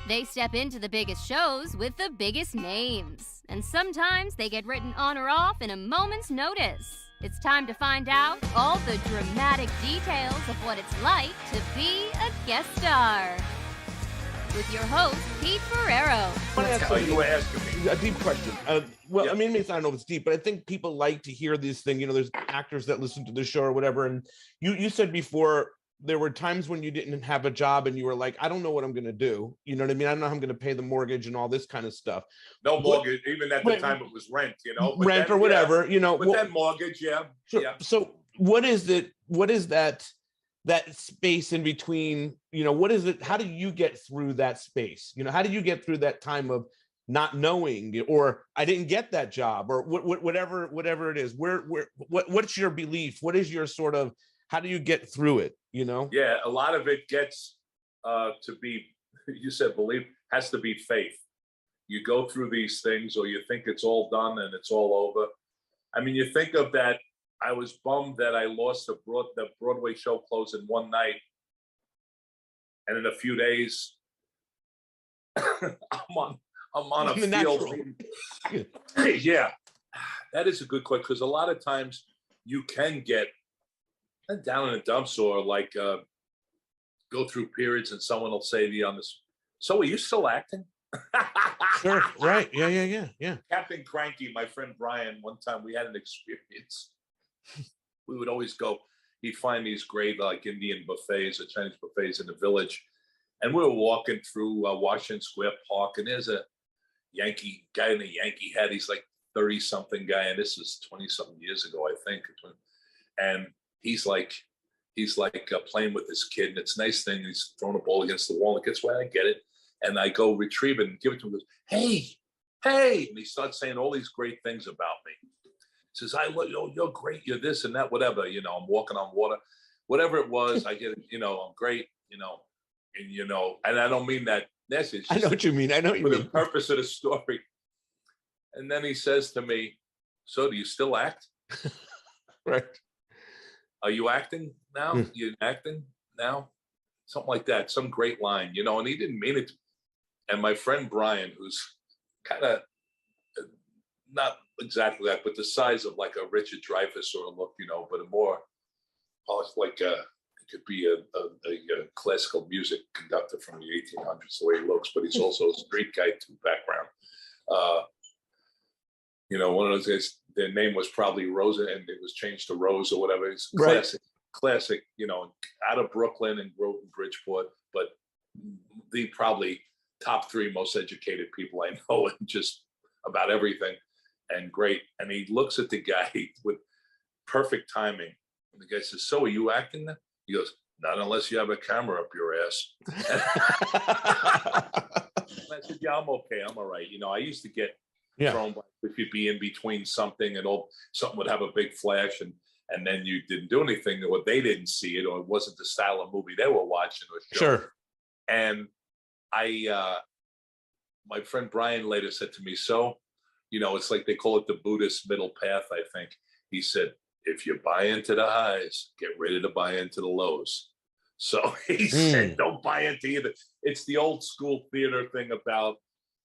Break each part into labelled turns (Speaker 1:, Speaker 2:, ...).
Speaker 1: They step into the biggest shows with the biggest names, and sometimes they get written on or off in a moment's notice. It's time to find out all the dramatic details of what it's like to be a guest star. With your host, Pete Ferrero.
Speaker 2: You were asking me
Speaker 3: a deep question. I mean, I don't know if it's deep, but I think people like to hear these things. You know, there's actors that listen to the show or whatever. And you said before, there were times when you didn't have a job and you were like, I don't know what I'm going to do. You know what I mean? I don't know how I'm going to pay the mortgage and all this kind of stuff.
Speaker 2: No mortgage, even at the time it was rent, you know. But
Speaker 3: rent
Speaker 2: then,
Speaker 3: or whatever, you know.
Speaker 2: But then mortgage, yeah.
Speaker 3: Sure.
Speaker 2: Yeah.
Speaker 3: So what is it? What is that space in between? You know, what is it? How do you get through that space? You know, how do you get through that time of not knowing, or I didn't get that job, or whatever it is? What's your belief? What is your sort of, how do you get through it? You know?
Speaker 2: Yeah, a lot of it gets to be, you said belief, has to be faith. You go through these things, or you think it's all done and it's all over. I mean, you think of that. I was bummed that I lost the Broadway show closed in one night, and in a few days, I'm on a field. Yeah, that is a good question, because a lot of times you can get down in the dumps, or like go through periods, and someone will say to you on this, so are you still acting?
Speaker 3: Sure, right. Yeah.
Speaker 2: Captain Cranky, my friend Brian, one time we had an experience. We would always go, he'd find these great like Indian buffets or Chinese buffets in the village. And we were walking through Washington Square Park, and there's a Yankee guy in a Yankee hat. He's like 30-something guy, and this is 20-something years ago, I think. And he's like playing with this kid, and it's a nice thing. He's throwing a ball against the wall, and it gets where I get it. And I go retrieve it and give it to him. He goes, hey. And he starts saying all these great things about me. He says, you're great, you're this and that, whatever. You know, I'm walking on water. Whatever it was, I get, you know, I'm great, you know. And, you know, and I don't mean that message.
Speaker 3: I know what you mean. I know what you mean.
Speaker 2: For the purpose of the story. And then he says to me, so do you still act?
Speaker 3: Right.
Speaker 2: Are you acting now? You acting now? Something like that. Some great line, you know, and he didn't mean it. And my friend Brian, who's kind of not exactly that, but the size of like a Richard Dreyfuss sort of look, you know, but a more like it could be a classical music conductor from the 1800s, the way he looks, but he's also a street guy too, background. You know, one of those guys, their name was probably Rosa, and it was changed to Rose or whatever. It's classic, you know, out of Brooklyn and grew up in Bridgeport, but the probably top 3 most educated people I know, and just about everything, and great. And he looks at the guy with perfect timing. And the guy says, so are you acting now? He goes, not unless you have a camera up your ass. And I said, yeah, I'm okay. I'm all right. You know, I used to get thrown by, if you'd be in between something, and something would have a big flash, and then you didn't do anything, or they didn't see it, or it wasn't the style of movie they were watching or show.
Speaker 3: Sure.
Speaker 2: And my friend Brian later said to me, so, you know, it's like they call it the Buddhist middle path, I think. He said, if you buy into the highs, get ready to buy into the lows. So he said, don't buy into either. It's the old school theater thing about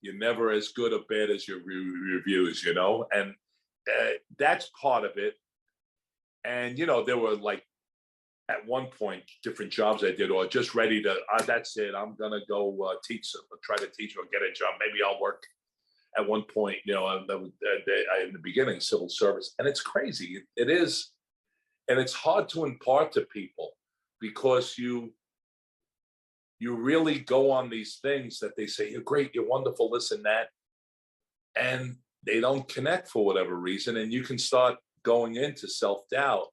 Speaker 2: you're never as good or bad as your reviews, you know? And that's part of it. And, you know, there were like, at one point, different jobs I did, or just ready to, that's it, I'm going to go try to teach or get a job. Maybe I'll work at one point, you know, in the beginning, civil service. And it's crazy. It is. And it's hard to impart to people, because you really go on these things that they say, you're great, you're wonderful, this and that. And they don't connect for whatever reason. And you can start going into self-doubt.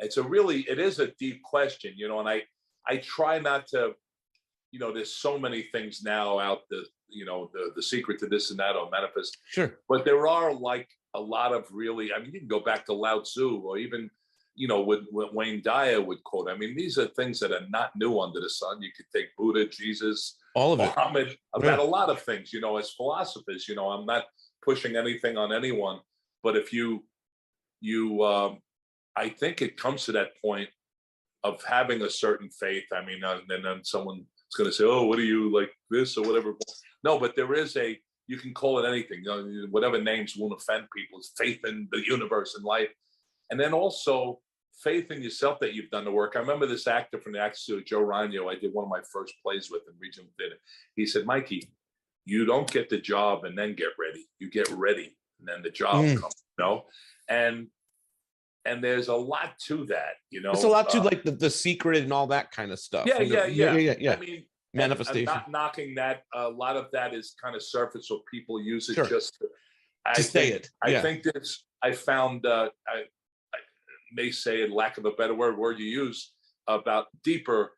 Speaker 2: It is a deep question, you know, and I try not to, you know, there's so many things now out there, you know, the secret to this and that, or manifest.
Speaker 3: Sure.
Speaker 2: But there are like a lot of really, I mean, you can go back to Lao Tzu, or even, you know, what Wayne Dyer would quote. I mean, these are things that are not new under the sun. You could take Buddha, Jesus,
Speaker 3: all of
Speaker 2: Muhammad,
Speaker 3: it,
Speaker 2: about a lot of things, you know, as philosophers. You know, I'm not pushing anything on anyone, but if you I think it comes to that point of having a certain faith. I mean, and then someone it's going to say, oh, what are you, like this or whatever. No, but there is you can call it anything, whatever names won't offend people. It's faith in the universe and life. And then also faith in yourself that you've done the work. I remember this actor from the Actors, Joe Ragno, I did one of my first plays with in regional theater. He said, Mikey, you don't get the job and then get ready. You get ready and then the job comes, and there's a lot to that,
Speaker 3: It's a lot to like the secret and all that kind of stuff.
Speaker 2: Yeah.
Speaker 3: I
Speaker 2: mean,
Speaker 3: manifestation.
Speaker 2: Not knocking that. A lot of that is kind of surface, so people use it just
Speaker 3: to say it.
Speaker 2: I think this. I found. I may say, in lack of a better word you use about deeper.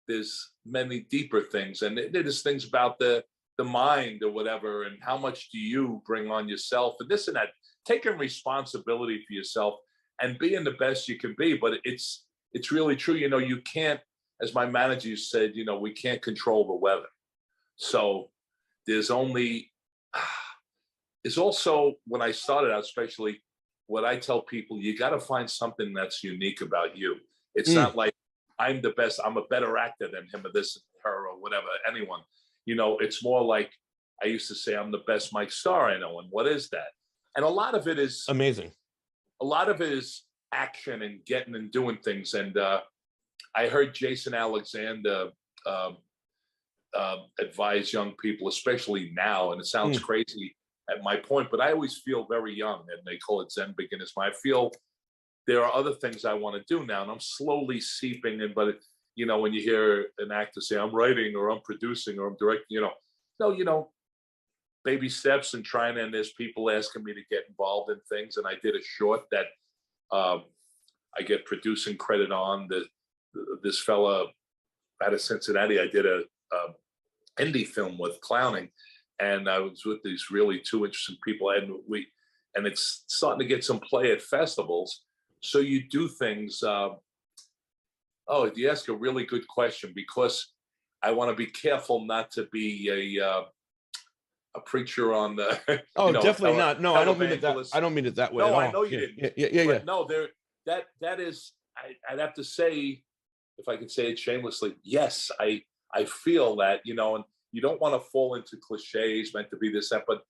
Speaker 2: There's many deeper things, and there's things about the mind or whatever, and how much do you bring on yourself, and this and that. Taking responsibility for yourself and being the best you can be, but it's really true. You can't, as my manager said, we can't control the weather. So there's also, when I started out, especially what I tell people, you got to find something that's unique about you. It's not like I'm the best, I'm a better actor than him or this, her, or whatever, anyone. It's more like I used to say, I'm the best Mike Starr I know. And what is that? And a lot of it is
Speaker 3: amazing.
Speaker 2: A lot of it is action and getting and doing things. And I heard Jason Alexander advise young people, especially now, and it sounds crazy at my point, but I always feel very young, and they call it Zen beginner's mind. I feel there are other things I want to do now, and I'm slowly seeping in. But when you hear an actor say, I'm writing or I'm producing or I'm directing, baby steps and trying, and there's people asking me to get involved in things. And I did a short that I get producing credit on. This fella out of Cincinnati, I did a indie film with clowning, and I was with these really two interesting people, and it's starting to get some play at festivals. So you do things. You ask a really good question, because I want to be careful not to be a preacher on the.
Speaker 3: Definitely not. No, I don't mean it that. I don't mean it that way.
Speaker 2: No,
Speaker 3: at
Speaker 2: I know you didn't.
Speaker 3: Yeah.
Speaker 2: No, that is. I'd have to say, if I could say it shamelessly, yes, I feel that, and you don't want to fall into cliches meant to be this, that. But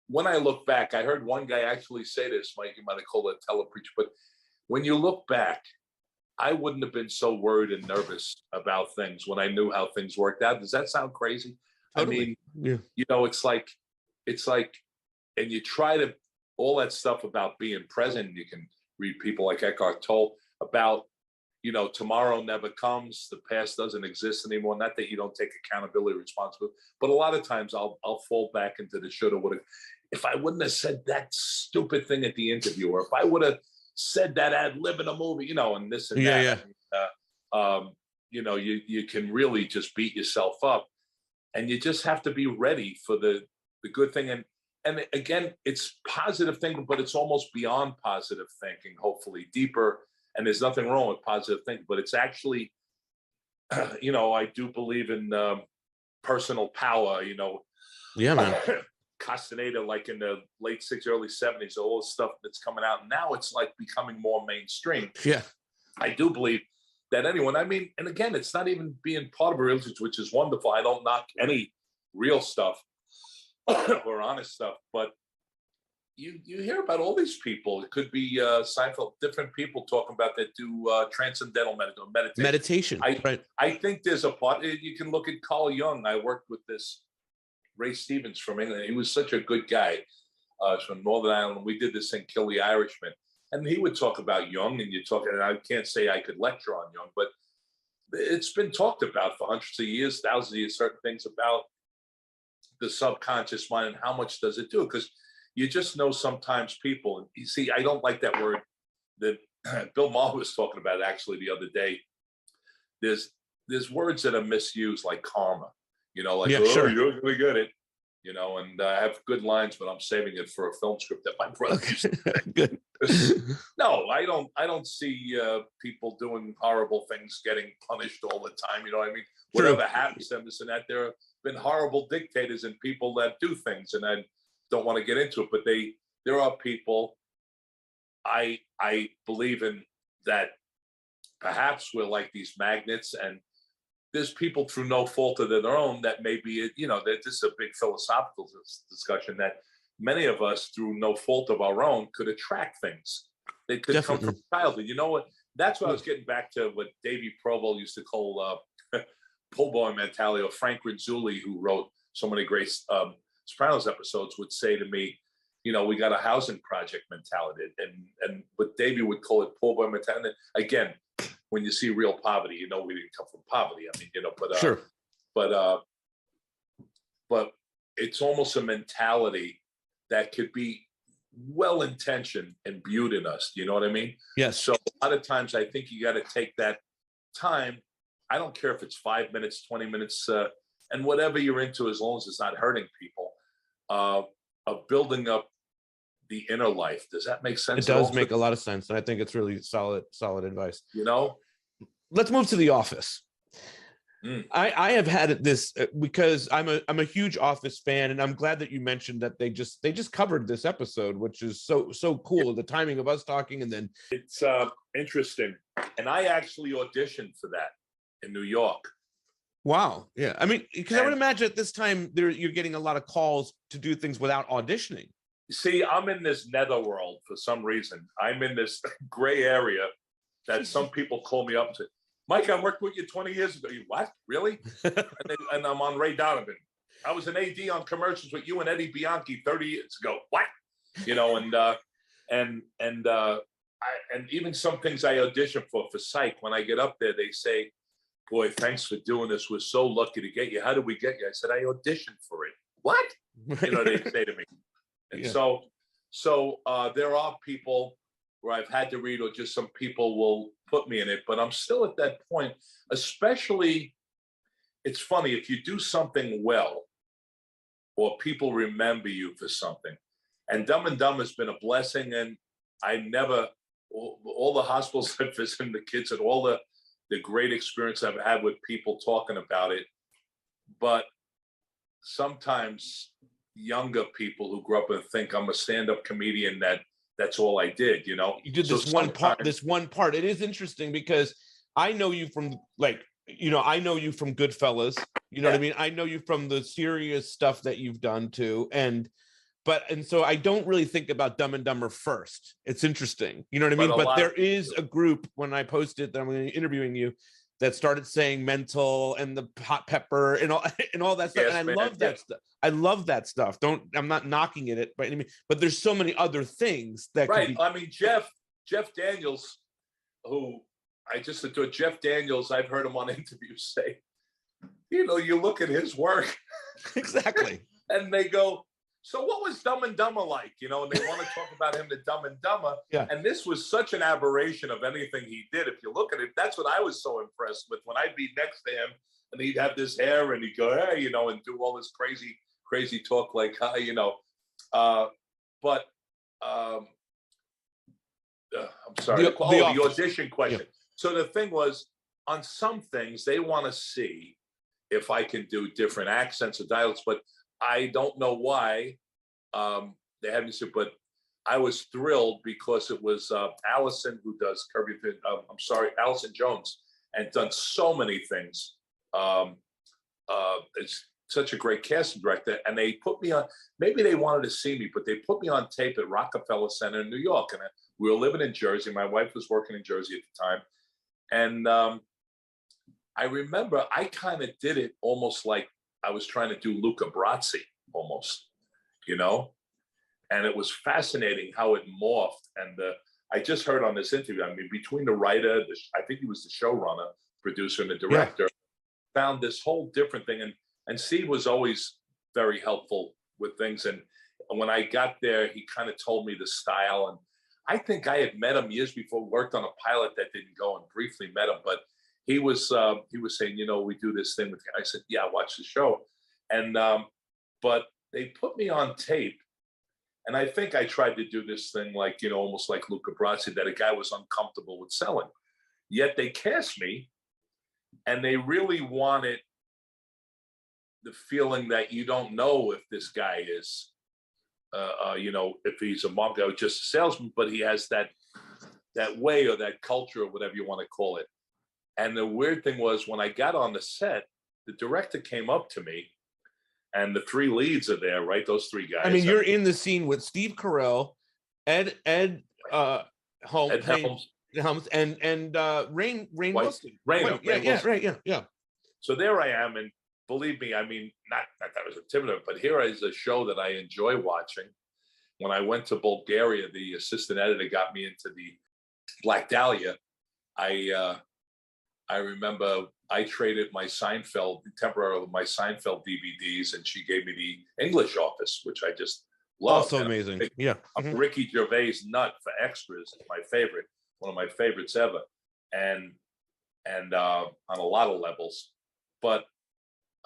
Speaker 2: when I look back, I heard one guy actually say this, Mike, you might have called it a telepreacher, but when you look back, I wouldn't have been so worried and nervous about things when I knew how things worked out. Does that sound crazy?
Speaker 3: Totally.
Speaker 2: I mean, it's like, and you try to, all that stuff about being present, you can read people like Eckhart Tolle about, tomorrow never comes, the past doesn't exist anymore. Not that you don't take accountability, responsibility, but a lot of times I'll fall back into the shoulda, woulda. If I wouldn't have said that stupid thing at the interview, or if I would have said that ad lib in a movie, and this and that. You can really just beat yourself up, and you just have to be ready for the good thing. And again, it's positive thinking, but it's almost beyond positive thinking, hopefully deeper. And there's nothing wrong with positive thinking, but it's actually, I do believe in personal power,
Speaker 3: Yeah, man.
Speaker 2: Castaneda, like in the late 60s, early 70s, all the stuff that's coming out. And now it's like becoming more mainstream.
Speaker 3: Yeah.
Speaker 2: I do believe that anyone, and again, it's not even being part of a religion, which is wonderful. I don't knock any real stuff or honest stuff, but you hear about all these people. It could be Seinfeld, different people talking about that do transcendental meditation. I think there's a part, you can look at Carl Jung. I worked with this Ray Stevens from England. He was such a good guy from Northern Ireland. We did this thing, Kill the Irishman. And he would talk about Jung, and I can't say I could lecture on Jung, but it's been talked about for hundreds of years, thousands of years, certain things about the subconscious mind and how much does it do? Because you just know sometimes people, and you see, I don't like that word that Bill Maher was talking about actually the other day. There's words that are misused, like karma,
Speaker 3: sure.
Speaker 2: You're going to get it, and I have good lines, but I'm saving it for a film script that my brother used to make.
Speaker 3: Good.
Speaker 2: No, I don't see people doing horrible things getting punished all the time. You know what I mean?
Speaker 3: True.
Speaker 2: Whatever happens to them, this and that. There have been horrible dictators and people that do things, and I don't want to get into it, but there are people. I believe in that. Perhaps we're like these magnets, and there's people through no fault of their own that maybe, you know, that this is a big philosophical discussion, that many of us through no fault of our own could attract things. They could come from childhood. You know what? That's what I was getting back to, what Davy Provo used to call pull boy mentality, or Frank Rizzulli, who wrote so many great Sopranos episodes, would say to me, you know, we got a housing project mentality, and what Davy would call it pull boy mentality. Again, when you see real poverty, you know, we didn't come from poverty. I mean, you know, but
Speaker 3: sure,
Speaker 2: but it's almost a mentality that could be well-intentioned and imbued in us. You know what I mean?
Speaker 3: Yes.
Speaker 2: So a lot of times I think you got to take that time. I don't care if it's 5 minutes, 20 minutes, and whatever you're into, as long as it's not hurting people, of building up the inner life. Does that make sense?
Speaker 3: It does make a lot of sense. And I think it's really solid advice.
Speaker 2: You know,
Speaker 3: let's move to The Office. I have had this because I'm a huge Office fan, and I'm glad that you mentioned that they just covered this episode, which is so cool. Yeah. The timing of us talking, and then
Speaker 2: it's interesting. And I actually auditioned for that in New York.
Speaker 3: Wow. Yeah. I mean, because I would imagine at this time you're getting a lot of calls to do things without auditioning.
Speaker 2: See, I'm in this netherworld for some reason. I'm in this gray area that some people call me up to. Mike, I worked with you 20 years ago. You what? Really? and I'm on Ray Donovan. I was an AD on commercials with you and Eddie Bianchi 30 years ago. What? You know, and even some things I audition for Psych. When I get up there, they say, "Boy, thanks for doing this. We're so lucky to get you. How did we get you?" I said, "I auditioned for it." What? You know, they say to me. And so there are people where I've had to read, or just some people will put me in it, but I'm still at that point. Especially, it's funny, if you do something well, or people remember you for something. And Dumb and Dumb has been a blessing, and I never, all the hospitals I've visited the kids, and all the great experience I've had with people talking about it. But sometimes younger people who grew up and think I'm a stand-up comedian, that's all I did, you know.
Speaker 3: You did this one part. It is interesting because I know you from, like, you know, I know you from Goodfellas, you know what I mean? I know you from the serious stuff that you've done too. And so I don't really think about Dumb and Dumber first. It's interesting, you know what I mean? But there is a group, when I posted that I'm interviewing you, that started saying mental and the hot pepper and all that stuff. Yes, and I love that stuff. I love that stuff. I'm not knocking it by any means, but there's so many other things that
Speaker 2: right. I mean, Jeff Daniels, who I just adore, Jeff Daniels, I've heard him on interviews say, you know, you look at his work.
Speaker 3: Exactly.
Speaker 2: And they go, so what was Dumb and Dumber like? You know, and they want to talk about him to Dumb and Dumber. Yeah. And this was such an aberration of anything he did. If you look at it, that's what I was so impressed with, when I'd be next to him and he'd have this hair and he'd go, hey, you know, and do all this crazy talk like, you know. I'm sorry. The audition question. Yeah. So the thing was, on some things, they want to see if I can do different accents or dialects, but I don't know why they had me say, but I was thrilled because it was Allison, who does Kirby. Allison Jones, and done so many things. It's such a great casting director, and they put me on. Maybe they wanted to see me, but they put me on tape at Rockefeller Center in New York, and we were living in Jersey. My wife was working in Jersey at the time, and I remember I kind of did it almost like I was trying to do Luca Brasi, almost, you know, and it was fascinating how it morphed. And I just heard on this interview, I mean, between the writer, I think he was the showrunner, producer, and the director, found this whole different thing. And Steve was always very helpful with things. And when I got there, he kind of told me the style. And I think I had met him years before, worked on a pilot that didn't go, and briefly met him, but he was saying, you know, we do this thing with you. I said, yeah, watch the show. And, but they put me on tape. And I think I tried to do this thing like, you know, almost like Luca Brasi, that a guy was uncomfortable with selling. Yet they cast me, and they really wanted the feeling that you don't know if this guy is, you know, if he's a monk or just a salesman, but he has that way or that culture or whatever you want to call it. And the weird thing was when I got on the set, the director came up to me, and the three leads are there, right? Those three guys.
Speaker 3: I mean, you're in the scene with Steve Carell, Ed Helms, and Rain Wilson.
Speaker 2: Rain,
Speaker 3: Yeah.
Speaker 2: So there I am, and believe me, I mean, not that I was intimidated, but here is a show that I enjoy watching. When I went to Bulgaria, the assistant editor got me into the Black Dahlia. I remember I traded my Seinfeld DVDs, and she gave me the English office, which I just love.
Speaker 3: Also amazing. Yeah.
Speaker 2: I'm a Ricky Gervais nut for extras. It's my favorite, one of my favorites ever, and on a lot of levels. But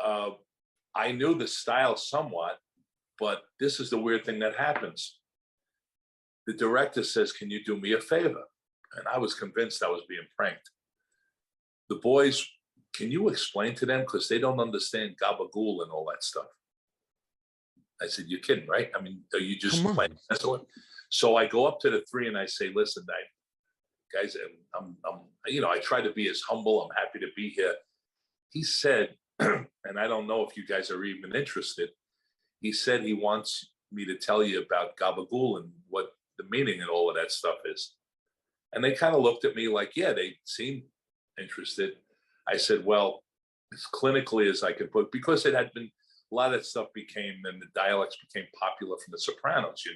Speaker 2: I knew the style somewhat, but this is the weird thing that happens. The director says, "Can you do me a favor?" And I was convinced I was being pranked. The boys, can you explain to them, because they don't understand gabagool and all that stuff? I said, "You're kidding, right? I mean, are you just playing?" So I go up to the three and I say, "Listen, guys, I'm I try to be as humble. I'm happy to be here." He said, and I don't know if you guys are even interested, he said he wants me to tell you about gabagool and what the meaning and all of that stuff is. And they kind of looked at me like, yeah, they seemed interested. I said, well, as clinically as I could put, because it had been, a lot of that stuff became, and the dialects became popular from the Sopranos,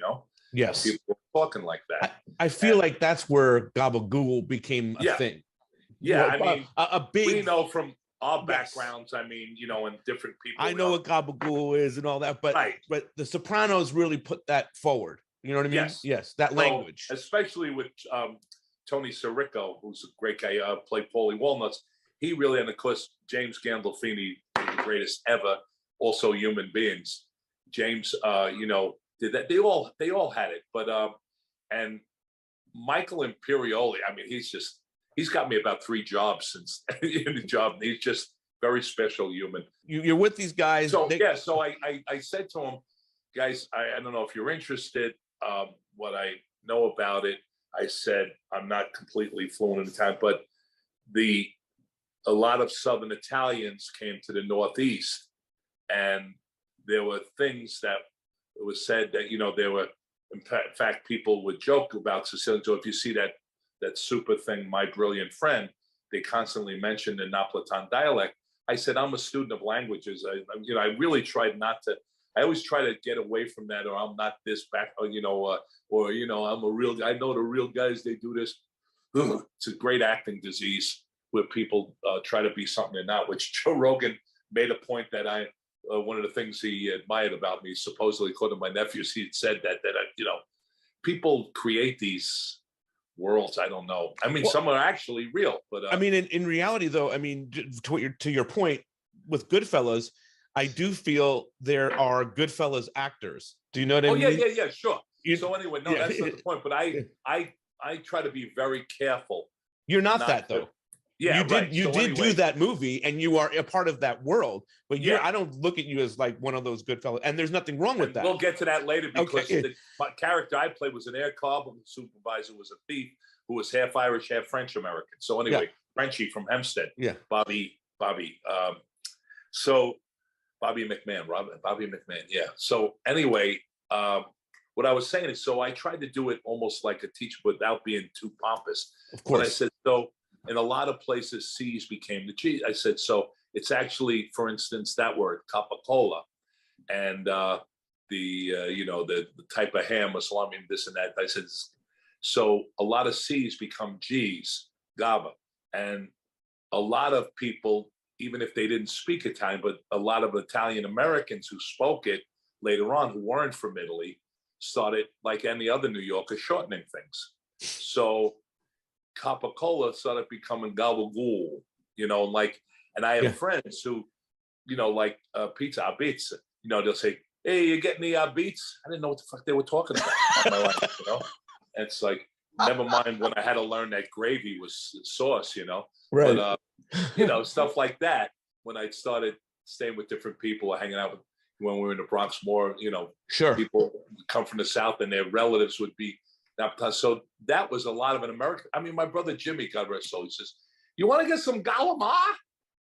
Speaker 3: Yes.
Speaker 2: People were talking like that.
Speaker 3: I feel like that's where gabagool became a thing.
Speaker 2: Yeah, I mean,
Speaker 3: a big.
Speaker 2: We know from our backgrounds, I mean, and different people.
Speaker 3: I know what gabagool is and all that, but the Sopranos really put that forward. You know what I mean? Yes, that language.
Speaker 2: Especially with Tony Sirico, who's a great guy, played Paulie Walnuts. He really, and of course, James Gandolfini, the greatest ever, also human beings. James, did that. They all had it, but and Michael Imperioli, I mean, he's got me about 3 jobs since in the job. He's just very special human.
Speaker 3: You're with these guys.
Speaker 2: So so I said to him, guys, I don't know if you're interested. What I know about it, I said, I'm not completely fluent in Italian, but a lot of Southern Italians came to the Northeast, and there were things that it was said that, there were, in fact, people would joke about Sicilian. So if you see that super thing, My Brilliant Friend, they constantly mention the Napolitan dialect. I said, I'm a student of languages. I really tried not to. I always try to get away from that, or I'm not this back, or I'm a real guy. I know the real guys, they do this. It's a great acting disease where people try to be something they're not, which Joe Rogan made a point that one of the things he admired about me, supposedly according to my nephews, he had said that people create these worlds. I don't know. I mean, some are actually real, but
Speaker 3: I mean, in reality, though, I mean, to your point with Goodfellas, I do feel there are Goodfellas actors. Do you know what I mean?
Speaker 2: Yeah, sure. So anyway, no, that's not the point. But I try to be very careful.
Speaker 3: You're not that though.
Speaker 2: Yeah,
Speaker 3: you did do that movie, and you are a part of that world. But I don't look at you as like one of those Goodfellas, and there's nothing wrong with that.
Speaker 2: We'll get to that later, because the character I played was an air carbon supervisor, was a thief who was half Irish, half French American. So anyway, Frenchie from Hempstead. Yeah, Bobby. So Bobby McMahon. Yeah. So anyway, what I was saying is, so I tried to do it almost like a teacher without being too pompous. Of course. But I said, so in a lot of places, C's became the G's. I said, so it's actually, for instance, that word, capicola, and the type of ham or salami, this and that. I said, so a lot of C's become G's, GABA. And a lot of people, even if they didn't speak Italian, but a lot of Italian Americans who spoke it later on, who weren't from Italy, started, like any other New Yorker, shortening things. So capicola started becoming gabagool, and I have friends who, like pizza, pizza, they'll say, hey, you getting the beats? I didn't know what the fuck they were talking about in my life, And it's like, never mind when I had to learn that gravy was sauce, Right. But, stuff like that. When I started staying with different people or hanging out with, when we were in the Bronx more,
Speaker 3: sure,
Speaker 2: people come from the South and their relatives would be. So that was a lot of an American. I mean, my brother Jimmy, God rest his soul, he says, you want to get some calamari?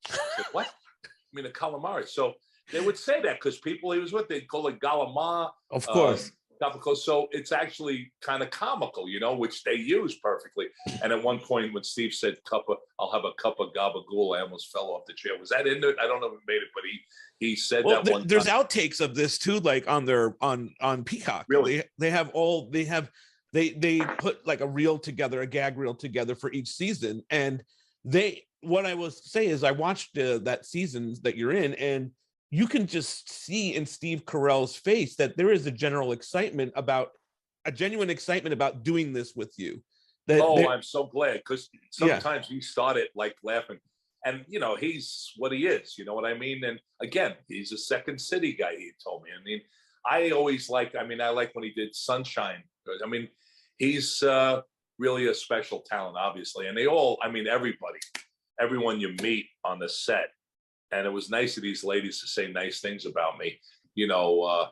Speaker 2: I said, what? I mean, a calamari. So they would say that because people he was with, they'd call it calamari.
Speaker 3: Of course.
Speaker 2: So it's actually kind of comical, which they use perfectly. And at one point when Steve said I'll have a cup of gabagool, I almost fell off the chair. Was that in it? I don't know if it made it, but he said that one
Speaker 3: there's
Speaker 2: time.
Speaker 3: Outtakes of this too, like on Peacock.
Speaker 2: Really?
Speaker 3: They put like a gag reel together for each season. And what I will say is I watched that season that you're in, and you can just see in Steve Carell's face that there is a genuine excitement about doing this with you.
Speaker 2: I'm so glad, because sometimes he started like laughing, and he's what he is, you know what I mean? And again, he's a Second City guy, he told me. I mean, I like when he did Sunshine. I mean, he's really a special talent, obviously. And everyone you meet on the set. And it was nice of these ladies to say nice things about me,
Speaker 3: your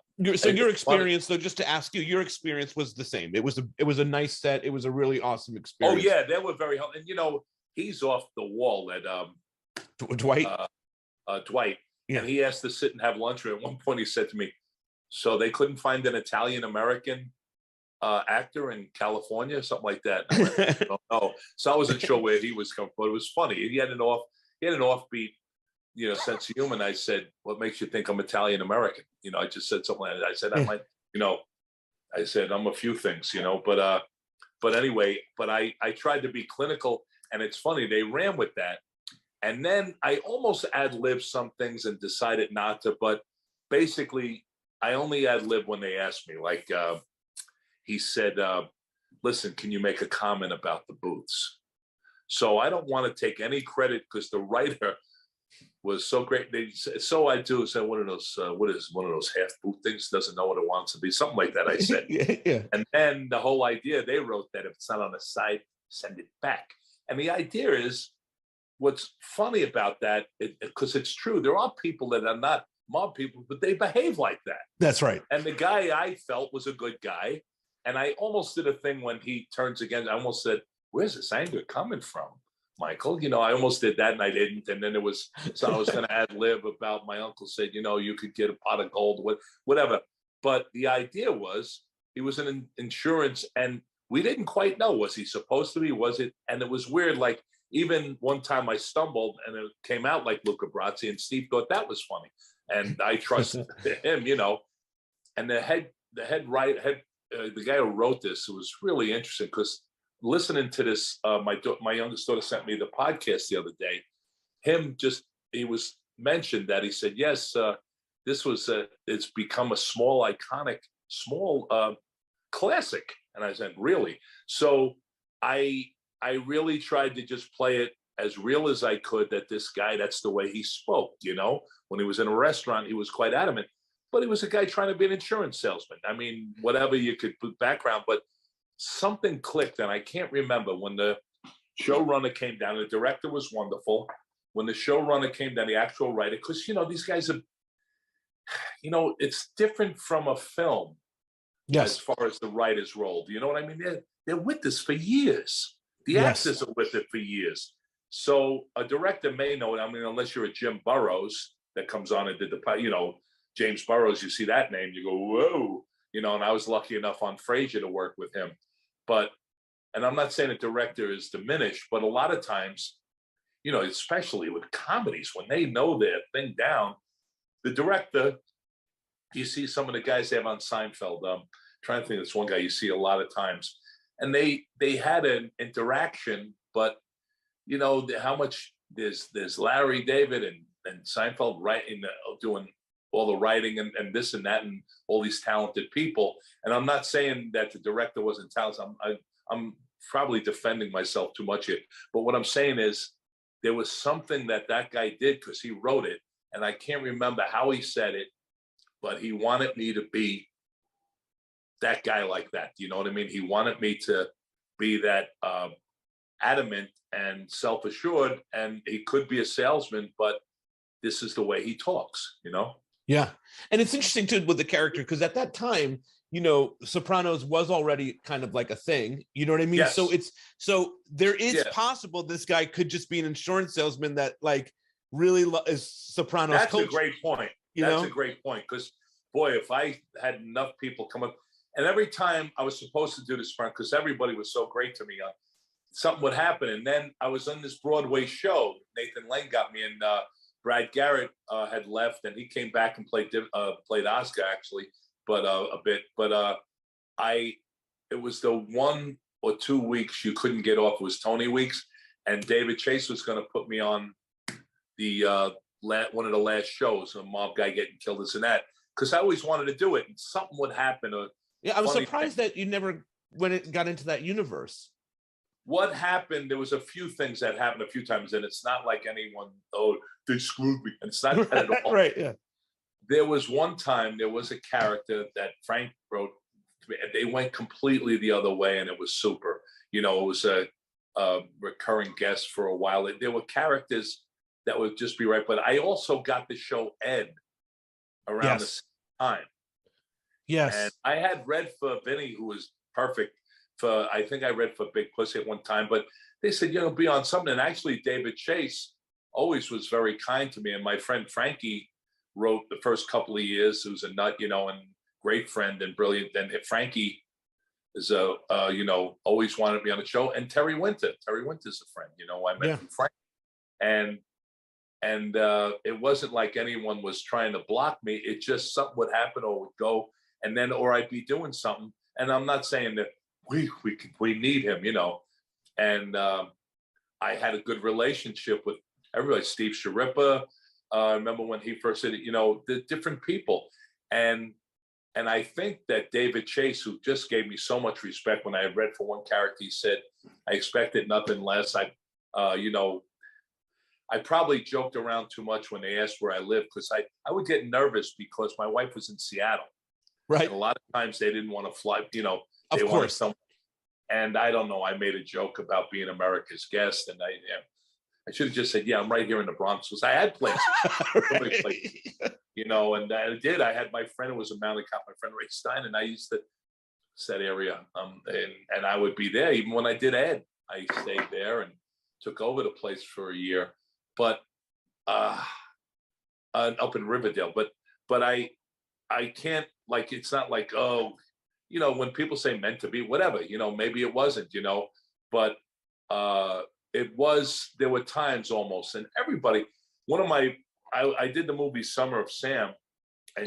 Speaker 3: experience, though, just to ask you, your experience was the same. It was a nice set. It was a really awesome experience.
Speaker 2: Oh yeah, they were very helpful. And he's off the wall at
Speaker 3: Dwight.
Speaker 2: Dwight, yeah. And he asked to sit and have lunch. And at one point, he said to me, "So they couldn't find an Italian American actor in California, something like that." I went, "Oh." So I wasn't sure where he was coming from, but it was funny. He had an offbeat, sense of humor. I said, "What makes you think I'm Italian American?" I just said something like that. I said, "I might, I said I'm a few things, but anyway, but I tried to be clinical, and it's funny, they ran with that. And then I almost ad-libbed some things and decided not to, but basically I only ad-lib when they asked me, like he said, "Listen, can you make a comment about the booths?" So I don't want to take any credit, because the writer was so great. So I do say, what is one of those half booth things? Doesn't know what it wants to be, something like that. I said,
Speaker 3: yeah.
Speaker 2: And then the whole idea, they wrote that if it's not on the site, send it back. And the idea is, what's funny about that, because it's true, there are people that are not mob people, but they behave like that.
Speaker 3: That's right.
Speaker 2: And the guy I felt was a good guy, and I almost did a thing when he turns against. I almost said, "Where's this anger coming from, Michael?" I almost did that, and I didn't. And then I was going to ad lib about my uncle said, you could get a pot of gold, whatever. But the idea was, he was in insurance, and we didn't quite know, was he supposed to be? Was it? And it was weird. Like, even one time I stumbled, and it came out like Luca Brasi, and Steve thought that was funny, and I trusted him, And the guy who wrote this, it was really interesting, because listening to this, my youngest daughter sent me the podcast the other day. He was mentioned that he said, yes, it's become a small iconic, classic. And I said, really? So I really tried to just play it as real as I could, that this guy, that's the way he spoke, when he was in a restaurant, he was quite adamant, but he was a guy trying to be an insurance salesman. I mean, whatever you could put background, but something clicked, and I can't remember when the showrunner came down. The director was wonderful. When the showrunner came down, the actual writer, because these guys are, it's different from a film. Yes. As far as the writers rolled, you know what I mean? They're with this for years. The actors are with it for years. So a director may know it. I mean, unless you're a Jim Burrows that comes on and did James Burrows, you see that name, you go, whoa. And I was lucky enough on Frasier to work with him. And I'm not saying a director is diminished, but a lot of times, especially with comedies, when they know their thing down, the director, you see some of the guys they have on Seinfeld, trying to think, this one guy you see a lot of times, and they had an interaction, but how much there's Larry David and Seinfeld writing, doing all the writing and this and that, and all these talented people. And I'm not saying that the director wasn't talented. I'm probably defending myself too much here. But what I'm saying is, there was something that guy did, because he wrote it, and I can't remember how he said it, but he wanted me to be that guy like that. You know what I mean? He wanted me to be that adamant and self-assured, and he could be a salesman, but this is the way he talks,
Speaker 3: Yeah. And it's interesting too with the character, because at that time, Sopranos was already kind of like a thing, you know what I mean?
Speaker 2: Yes.
Speaker 3: So there is
Speaker 2: Yeah.
Speaker 3: possible this guy could just be an insurance salesman that like really is Sopranos
Speaker 2: That's
Speaker 3: culture.
Speaker 2: a great point.
Speaker 3: That's
Speaker 2: a great point, because boy, if I had enough people come up, and every time I was supposed to do this front, because everybody was so great to me, something would happen. And then I was on this Broadway show. Nathan Lane got me, and Brad Garrett had left, and he came back and played Oscar actually, but a bit. But it was the 1 or 2 weeks you couldn't get off. It was Tony weeks, and David Chase was going to put me on the one of the last shows, a mob guy getting killed, this and that, because I always wanted to do it, and something would happen.
Speaker 3: I was surprised that you never when it got into that universe.
Speaker 2: What happened? There was a few things that happened a few times, and it's not like anyone, they screwed me. And it's not that at all.
Speaker 3: Right, yeah.
Speaker 2: There was one time, there was a character that Frank wrote to me, and they went completely the other way, and it was super. It was a recurring guest for a while. There were characters that would just be right. But I also got the show Ed around the same time.
Speaker 3: Yes.
Speaker 2: And I had read for Vinny, who was perfect. I think I read for Big Pussy at one time, but they said, be on something. And actually, David Chase always was very kind to me. And my friend Frankie wrote the first couple of years, who's a nut, and great friend and brilliant. And Frankie is always wanted me on the show. And Terry Winter's a friend, I met from Frank. And it wasn't like anyone was trying to block me. It just something would happen or would go, and then, or I'd be doing something. And I'm not saying that we need him, And I had a good relationship with everybody. Steve Sharippa. I remember when he first said it, the different people. And I think that David Chase, who just gave me so much respect, when I had read for one character, he said, I expected nothing less. I probably joked around too much when they asked where I lived, because I would get nervous because my wife was in Seattle.
Speaker 3: Right.
Speaker 2: And a lot of times they didn't want to fly,
Speaker 3: Of course.
Speaker 2: And I don't know, I made a joke about being America's guest, and I should have just said, I'm right here in the Bronx, because I had places,
Speaker 3: Right.
Speaker 2: and I did. I had my friend who was a mounted cop, my friend Ray Stein, and I used to that area, and I would be there. Even when I did Ed, I stayed there and took over the place for a year. But up in Riverdale, but I can't, like, it's not like, when people say meant to be, whatever, maybe it wasn't, but there were times almost, and everybody, I did the movie Summer of Sam, and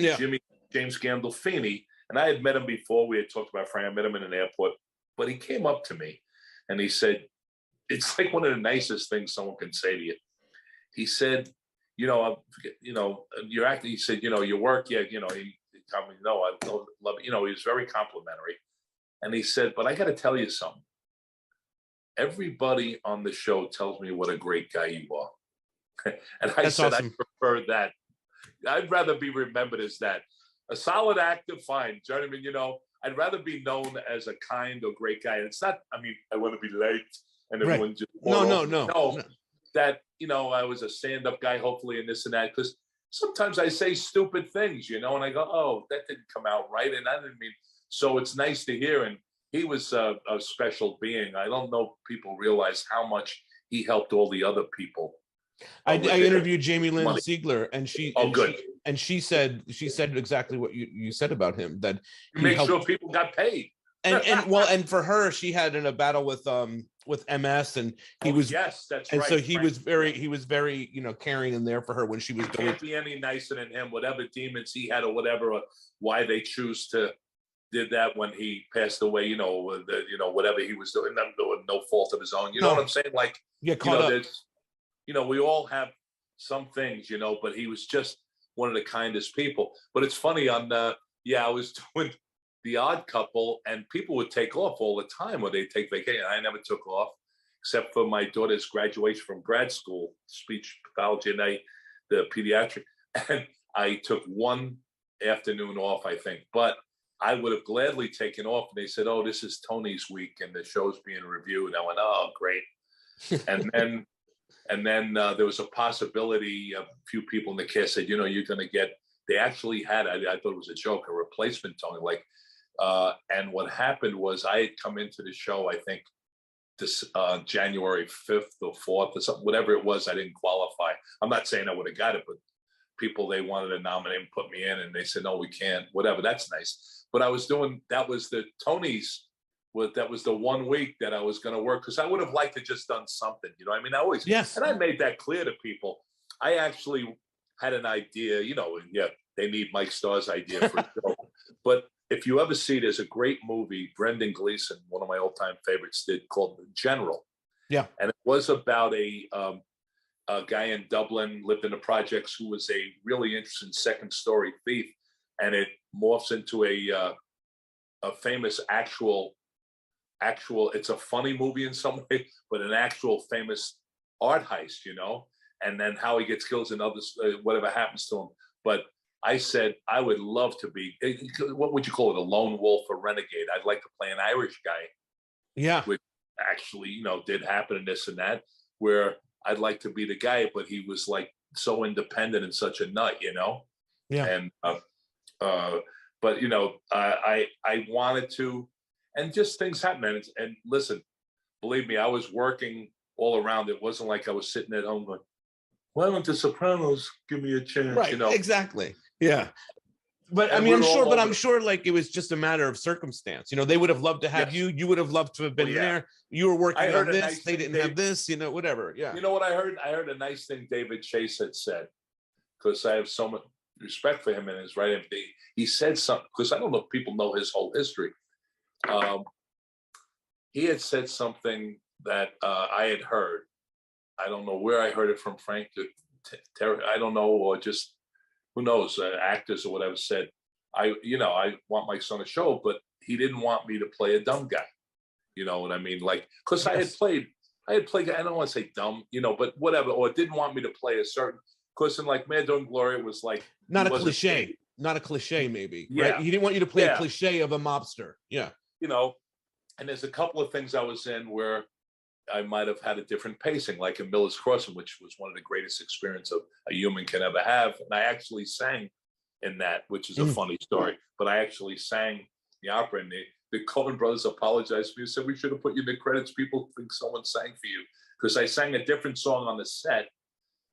Speaker 2: James Gandolfini, and I had met him before. We had talked about Frank. I met him in an airport, but he came up to me and he said, it's like one of the nicest things someone can say to you. He said, you're acting. He said, your work, he told me, no, I love it. He was very complimentary. And he said, but I got to tell you something. Everybody on the show tells me what a great guy you are. And I said, awesome. I prefer that. I'd rather be remembered as that. A solid actor, fine. Do you know what I mean? I'd rather be known as a kind or great guy. And it's not, I want to be liked and everyone just no. That, I was a stand-up guy, hopefully, and this and that, because sometimes I say stupid things, and I go, oh, that didn't come out right. And I didn't mean, so it's nice to hear. And he was a special being. I don't know if people realize how much he helped all the other people.
Speaker 3: I interviewed Jamie Lynn Sigler, and she said exactly what you said about him, that
Speaker 2: he made sure people got paid.
Speaker 3: And for her, she had in a battle with MS, and he was,
Speaker 2: yes, that's
Speaker 3: and
Speaker 2: right.
Speaker 3: so he was very caring and there for her when she was going.
Speaker 2: Can't be any nicer than him. Whatever demons he had or whatever, or why they choose to did that when he passed away. Whatever he was doing, no fault of his own. You know what I'm saying? Like,
Speaker 3: caught up.
Speaker 2: We all have some things, but he was just one of the kindest people. But it's funny I was doing The Odd Couple, and people would take off all the time, or they'd take vacation. I never took off, except for my daughter's graduation from grad school, speech pathology, and the pediatric, and I took one afternoon off, I think. But I would have gladly taken off. And they said, oh, this is Tony's week, and the show's being reviewed. I went, oh, great. And then there was a possibility, a few people in the cast said, you're going to get, they actually had, I thought it was a joke, a replacement Tony, like And what happened was I had come into the show, I think, this January 5th or 4th or something, whatever it was. I didn't qualify. I'm not saying I would have got it, but people, they wanted to nominate and put me in, and they said, no, we can't, whatever. That's nice. But I was doing, that was the Tonys, that was the 1 week that I was going to work, because I would have liked to just done something, you know. I mean, I always,
Speaker 3: Yes.
Speaker 2: and I made that clear to people. I actually had an idea, you know, yeah, they need Mike Starr's idea for a show. But if you ever see, there's a great movie, Brendan Gleeson, one of my all-time favorites, did, called The General.
Speaker 3: Yeah.
Speaker 2: And it was about a guy in Dublin, lived in the projects, who was a really interesting second-story thief. And it morphs into a famous actual, it's a funny movie in some way, but an actual famous art heist, you know, and then how he gets killed and others, whatever happens to him. But I said, I would love to be, what would you call it, a lone wolf, a renegade? I'd like to play an Irish guy.
Speaker 3: Yeah.
Speaker 2: Which actually, you know, did happen in this and that, where I'd like to be the guy, but he was like so independent and such a nut, you know?
Speaker 3: Yeah.
Speaker 2: And, but, you know, I wanted to, and just things happen. And listen, believe me, I was working all around. It wasn't like I was sitting at home going, why don't the Sopranos give me a chance?
Speaker 3: Right,
Speaker 2: you know,
Speaker 3: exactly. Yeah. But
Speaker 2: And
Speaker 3: I mean,
Speaker 2: we're
Speaker 3: I'm sure like it was just a matter of circumstance. You know, they would have loved to have you. You would have loved to have been there. You were working on this.
Speaker 2: Nice
Speaker 3: they didn't have this, you know, whatever. Yeah.
Speaker 2: You know what I heard? I heard a nice thing David Chase had said, because I have so much respect for him and his writing. He said something, because I don't know if people know his whole history. He had said something that I had heard. I don't know where I heard it from, Frank. I don't know, or just who knows, actors or whatever said, I want my son to show, but he didn't want me to play a dumb guy. You know what I mean? Like, because I had played, I don't want to say dumb, you know, but whatever, or didn't want me to play a certain, because in like Mad Dog and Glory, it was like,
Speaker 3: not a cliche, maybe.
Speaker 2: Yeah.
Speaker 3: Right? He didn't want you to play a cliche of a mobster. Yeah.
Speaker 2: You know, and there's a couple of things I was in where I might have had a different pacing, like in Miller's Crossing, which was one of the greatest experiences a human can ever have. And I actually sang in that, which is a funny story, but I actually sang the opera, and the Coen brothers apologized to me and said, we should have put you in the credits. People think someone sang for you, because I sang a different song on the set,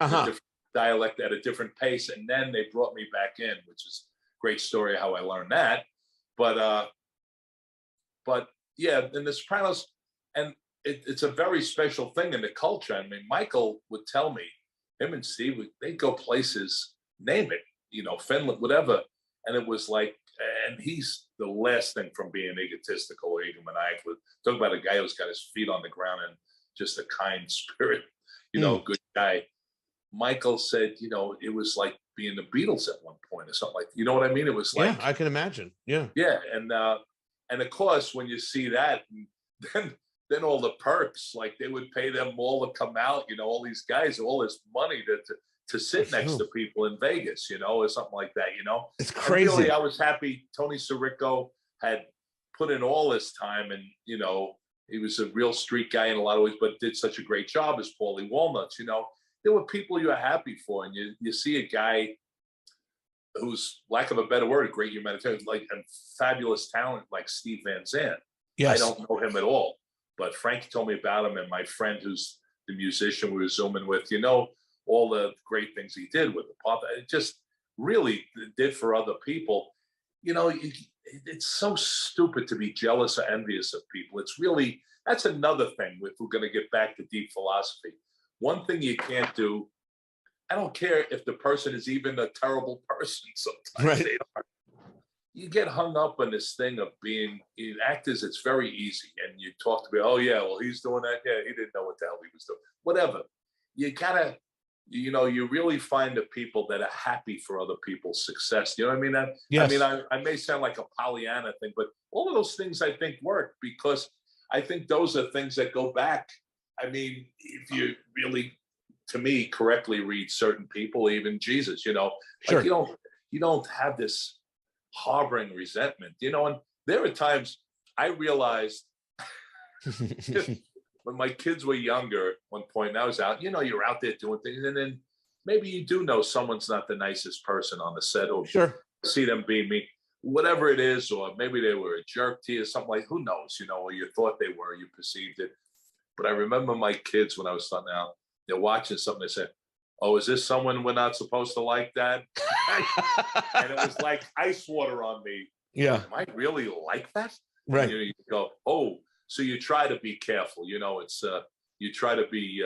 Speaker 2: a different dialect at a different pace. And then they brought me back in, which is a great story how I learned that. But yeah, in The Sopranos, and it's a very special thing in the culture. I mean, Michael would tell me, him and Steve, they'd go places, name it, you know, Finland, whatever. And it was like, and he's the last thing from being egotistical or egomaniacal. Talk about a guy who's got his feet on the ground and just a kind spirit, you know, good guy. Michael said, you know, it was like being the Beatles at one point or something like, you know what I mean? It was like,
Speaker 3: yeah, I can imagine. Yeah.
Speaker 2: Yeah. And of course, when you see that, then all the perks, like they would pay them all to come out, you know, all these guys, all this money to sit next to people in Vegas, you know, or something like that, you know.
Speaker 3: It's crazy.
Speaker 2: And really, I was happy Tony Sirico had put in all this time, and, you know, he was a real street guy in a lot of ways, but did such a great job as Paulie Walnuts, you know. There were people you're happy for, and you see a guy who's, lack of a better word, a great humanitarian, like a fabulous talent like Steve Van Zandt. Yes. I don't know him at all, but Frank told me about him, and my friend who's the musician we were Zooming with, you know, all the great things he did with the pop. It just really did for other people. You know, it's so stupid to be jealous or envious of people. It's really, that's another thing if we're going to get back to deep philosophy. One thing you can't do, I don't care if the person is even a terrible person sometimes. Right. You get hung up on this thing of being actors. It's very easy. And you talk to me, oh yeah, well, he's doing that. Yeah, he didn't know what the hell he was doing. Whatever. You gotta, you know, you really find the people that are happy for other people's success. You know what I mean? Yes. I mean, I may sound like a Pollyanna thing, but all of those things I think work, because I think those are things that go back. I mean, if you really, to me, correctly read certain people, even Jesus, you know, like you don't have this harboring resentment, you know. And there are times I realized when my kids were younger, one point, and I was out, you know, you're out there doing things, and then maybe you do know someone's not the nicest person on the set, or see them being mean. whatever it is, or maybe they were a jerk to you, something like, who knows, or you thought they were, you perceived it. But I remember my kids when I was starting out, they're watching something, they said, oh, is this someone we're not supposed to like, Dad? And it was like ice water on me.
Speaker 3: Yeah.
Speaker 2: Am I really like that?
Speaker 3: Right.
Speaker 2: And you go, oh, so you try to be careful, it's, you try to be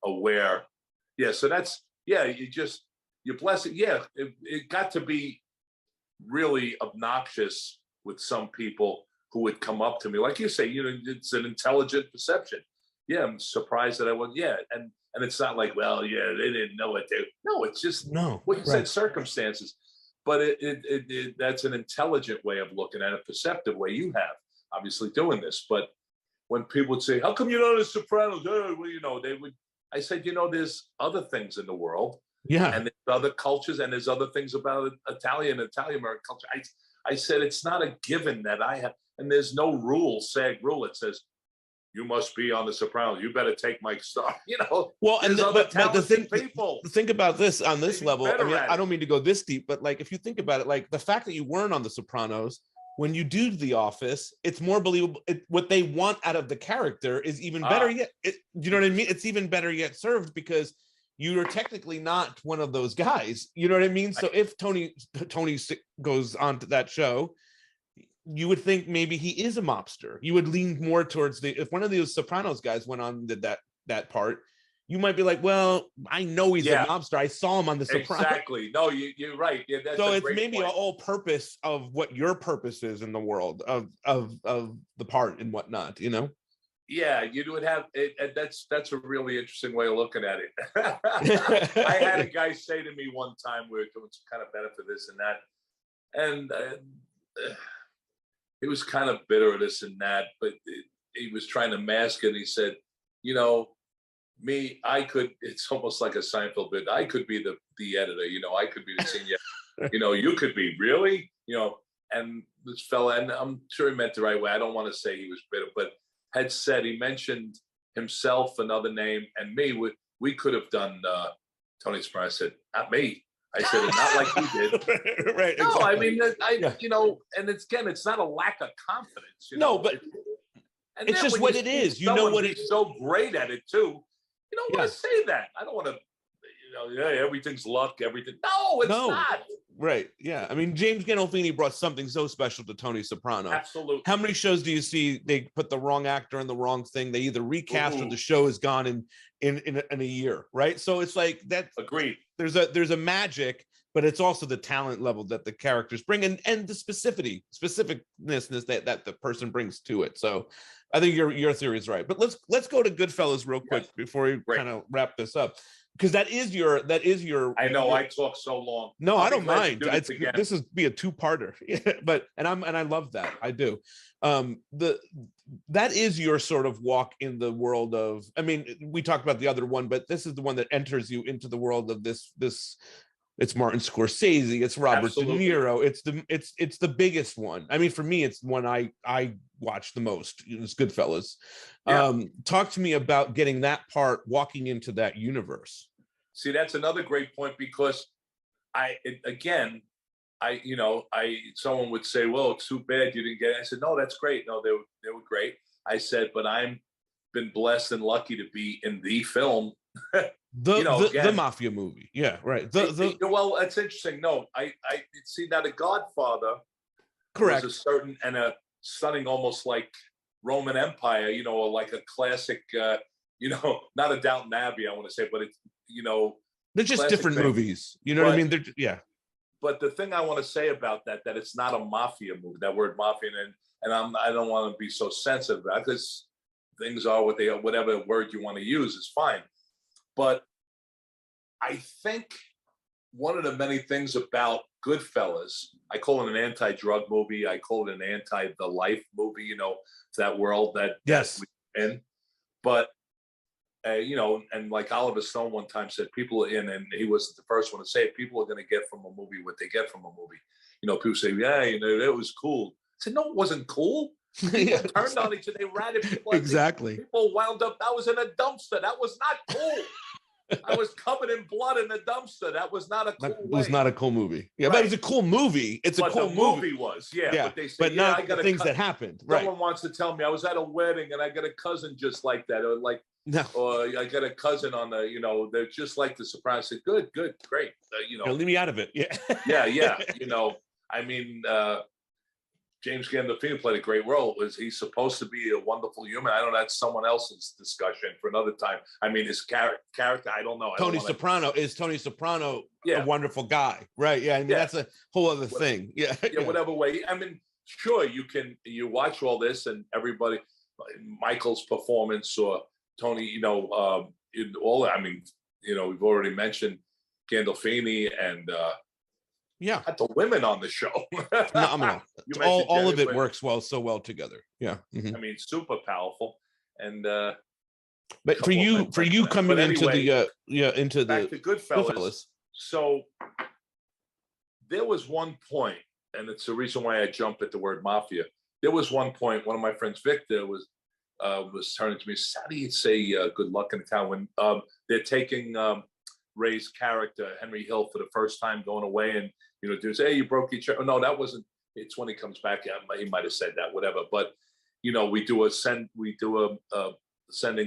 Speaker 2: aware. Yeah. So that's, yeah, you bless it. Yeah. It got to be really obnoxious with some people who would come up to me. Like you say, it's an intelligent perception. Yeah. I'm surprised that I wasn't. Yeah. And it's not like, well, yeah, they didn't know what they. No, it's just what you said, circumstances. But that's an intelligent way of looking at it, perceptive way you have, obviously doing this. But when people would say, "How come you know the Sopranos?" Well, they would. I said, there's other things in the world, and there's other cultures, and there's other things about Italian American culture. I said it's not a given that I have, and there's no SAG rule that says you must be on the Sopranos. You better take Mike Starr.
Speaker 3: Well, and but the
Speaker 2: people.
Speaker 3: Think about this on this level. I mean, I don't mean to go this deep, but like if you think about it, like the fact that you weren't on the Sopranos, when you do The Office, it's more believable. What they want out of the character is even better yet. You know what I mean? It's even better yet served because you are technically not one of those guys. You know what I mean? So if Tony goes on to that show, you would think maybe he is a mobster. You would lean more towards if one of those Sopranos guys went on and did that part, you might be like, well, I know he's a mobster. I saw him on the Sopranos.
Speaker 2: Exactly. No, you're right. Yeah, that's
Speaker 3: so it's maybe an all purpose of what your purpose is in the world of the part and whatnot,
Speaker 2: Yeah, you would have it. That's a really interesting way of looking at it. I had a guy say to me one time, we were doing some kind of benefit this and that, and he was kind of bitter of this and that, but he was trying to mask it. He said, me, it's almost like a Seinfeld bit. I could be the editor, I could be the senior, you could be really, and this fella, and I'm sure he meant the right way. I don't want to say he was bitter, but had said, he mentioned himself, another name, and me. We could have done Tony Soprano. I said, not me. I said, not like you did.
Speaker 3: Right.
Speaker 2: No,
Speaker 3: exactly.
Speaker 2: I mean, and it's not a lack of confidence.
Speaker 3: No, but it's just what it is. What it's
Speaker 2: so great at it too. You don't want to say that. I don't want to, everything's luck, everything. No, it's not.
Speaker 3: Right. Yeah. I mean, James Gandolfini brought something so special to Tony Soprano.
Speaker 2: Absolutely.
Speaker 3: How many shows do you see they put the wrong actor in the wrong thing? They either recast or the show is gone in a year. Right. So it's like that.
Speaker 2: Agreed.
Speaker 3: There's a magic, but it's also the talent level that the characters bring and the specificness that the person brings to it. So I think your theory is right. But let's go to Goodfellas real quick before we kind of wrap this up. Because that is your. I
Speaker 2: know I talk so long.
Speaker 3: No, I don't mind. This is be a two-parter, but I love that. I do. That is your sort of walk in the world of. I mean, we talked about the other one, but this is the one that enters you into the world of this. It's Martin Scorsese. It's Robert De Niro. It's the biggest one. I mean, for me, it's one I watch the most. It's Goodfellas. Yeah. Talk to me about getting that part, walking into that universe.
Speaker 2: See, that's another great point because someone would say, "Well, it's too bad you didn't get it." I said, "No, that's great. No, they were great." I said, "But I'm been blessed and lucky to be in the film."
Speaker 3: The mafia movie. Yeah, right.
Speaker 2: Well, that's interesting. No, I see now The Godfather.
Speaker 3: Correct.
Speaker 2: Was a certain and a stunning, almost like Roman Empire, or like a classic, not a Downton Abbey, I want to say, but it's,
Speaker 3: they're just different movies. You know what I mean?
Speaker 2: But the thing I want to say about that it's not a mafia movie, that word mafia, and I don't want to be so sensitive about it because things are what they are, whatever word you want to use is fine. But I think one of the many things about Goodfellas, I call it an anti-drug movie. I call it an anti-the life movie, that world that we're in. But, and like Oliver Stone one time said, people and he wasn't the first one to say it, people are going to get from a movie what they get from a movie. People say, yeah, that was cool. I said, no, it wasn't cool. People turned on each other. They ratted people.
Speaker 3: Exactly.
Speaker 2: People wound up, that was in a dumpster. That was not cool. I was covered in blood in the dumpster. That was not a cool
Speaker 3: That was not a cool movie. Yeah,
Speaker 2: Right.
Speaker 3: but it was a cool movie. It's a
Speaker 2: but
Speaker 3: cool
Speaker 2: the
Speaker 3: movie.
Speaker 2: was, yeah.
Speaker 3: Yeah,
Speaker 2: But they said,
Speaker 3: but
Speaker 2: yeah,
Speaker 3: not
Speaker 2: I got
Speaker 3: the things that happened.
Speaker 2: Someone
Speaker 3: Right.
Speaker 2: wants to tell me I was at a wedding and I got a cousin just like that, or like,
Speaker 3: No.
Speaker 2: or I got a cousin on the, they're just like the Sopranos. I said, good, great.
Speaker 3: Leave me out of it. Yeah.
Speaker 2: yeah. I mean, James Gandolfini played a great role. Was he supposed to be a wonderful human? I don't know. That's someone else's discussion for another time. I mean, his character, I don't know.
Speaker 3: Tony Soprano a wonderful guy, right? Yeah, I mean that's a whole other thing. Yeah,
Speaker 2: whatever way. I mean, sure, you watch all this and everybody, Michael's performance or Tony, all. I mean, we've already mentioned Gandolfini and. Had the women on the show.
Speaker 3: Phenomenal. all of it works so well together. Yeah.
Speaker 2: I mean, super powerful. And
Speaker 3: but for you coming into the
Speaker 2: back to Goodfellas. So there was one point, and it's the reason why I jump at the word mafia. There was one point, one of my friends, Victor, was turning to me, how do you say good luck in town when they're taking Ray's character, Henry Hill, for the first time going away, and dudes say, hey, you broke each other. No, that wasn't. It's when he comes back. He might have said that, whatever. But we do a sending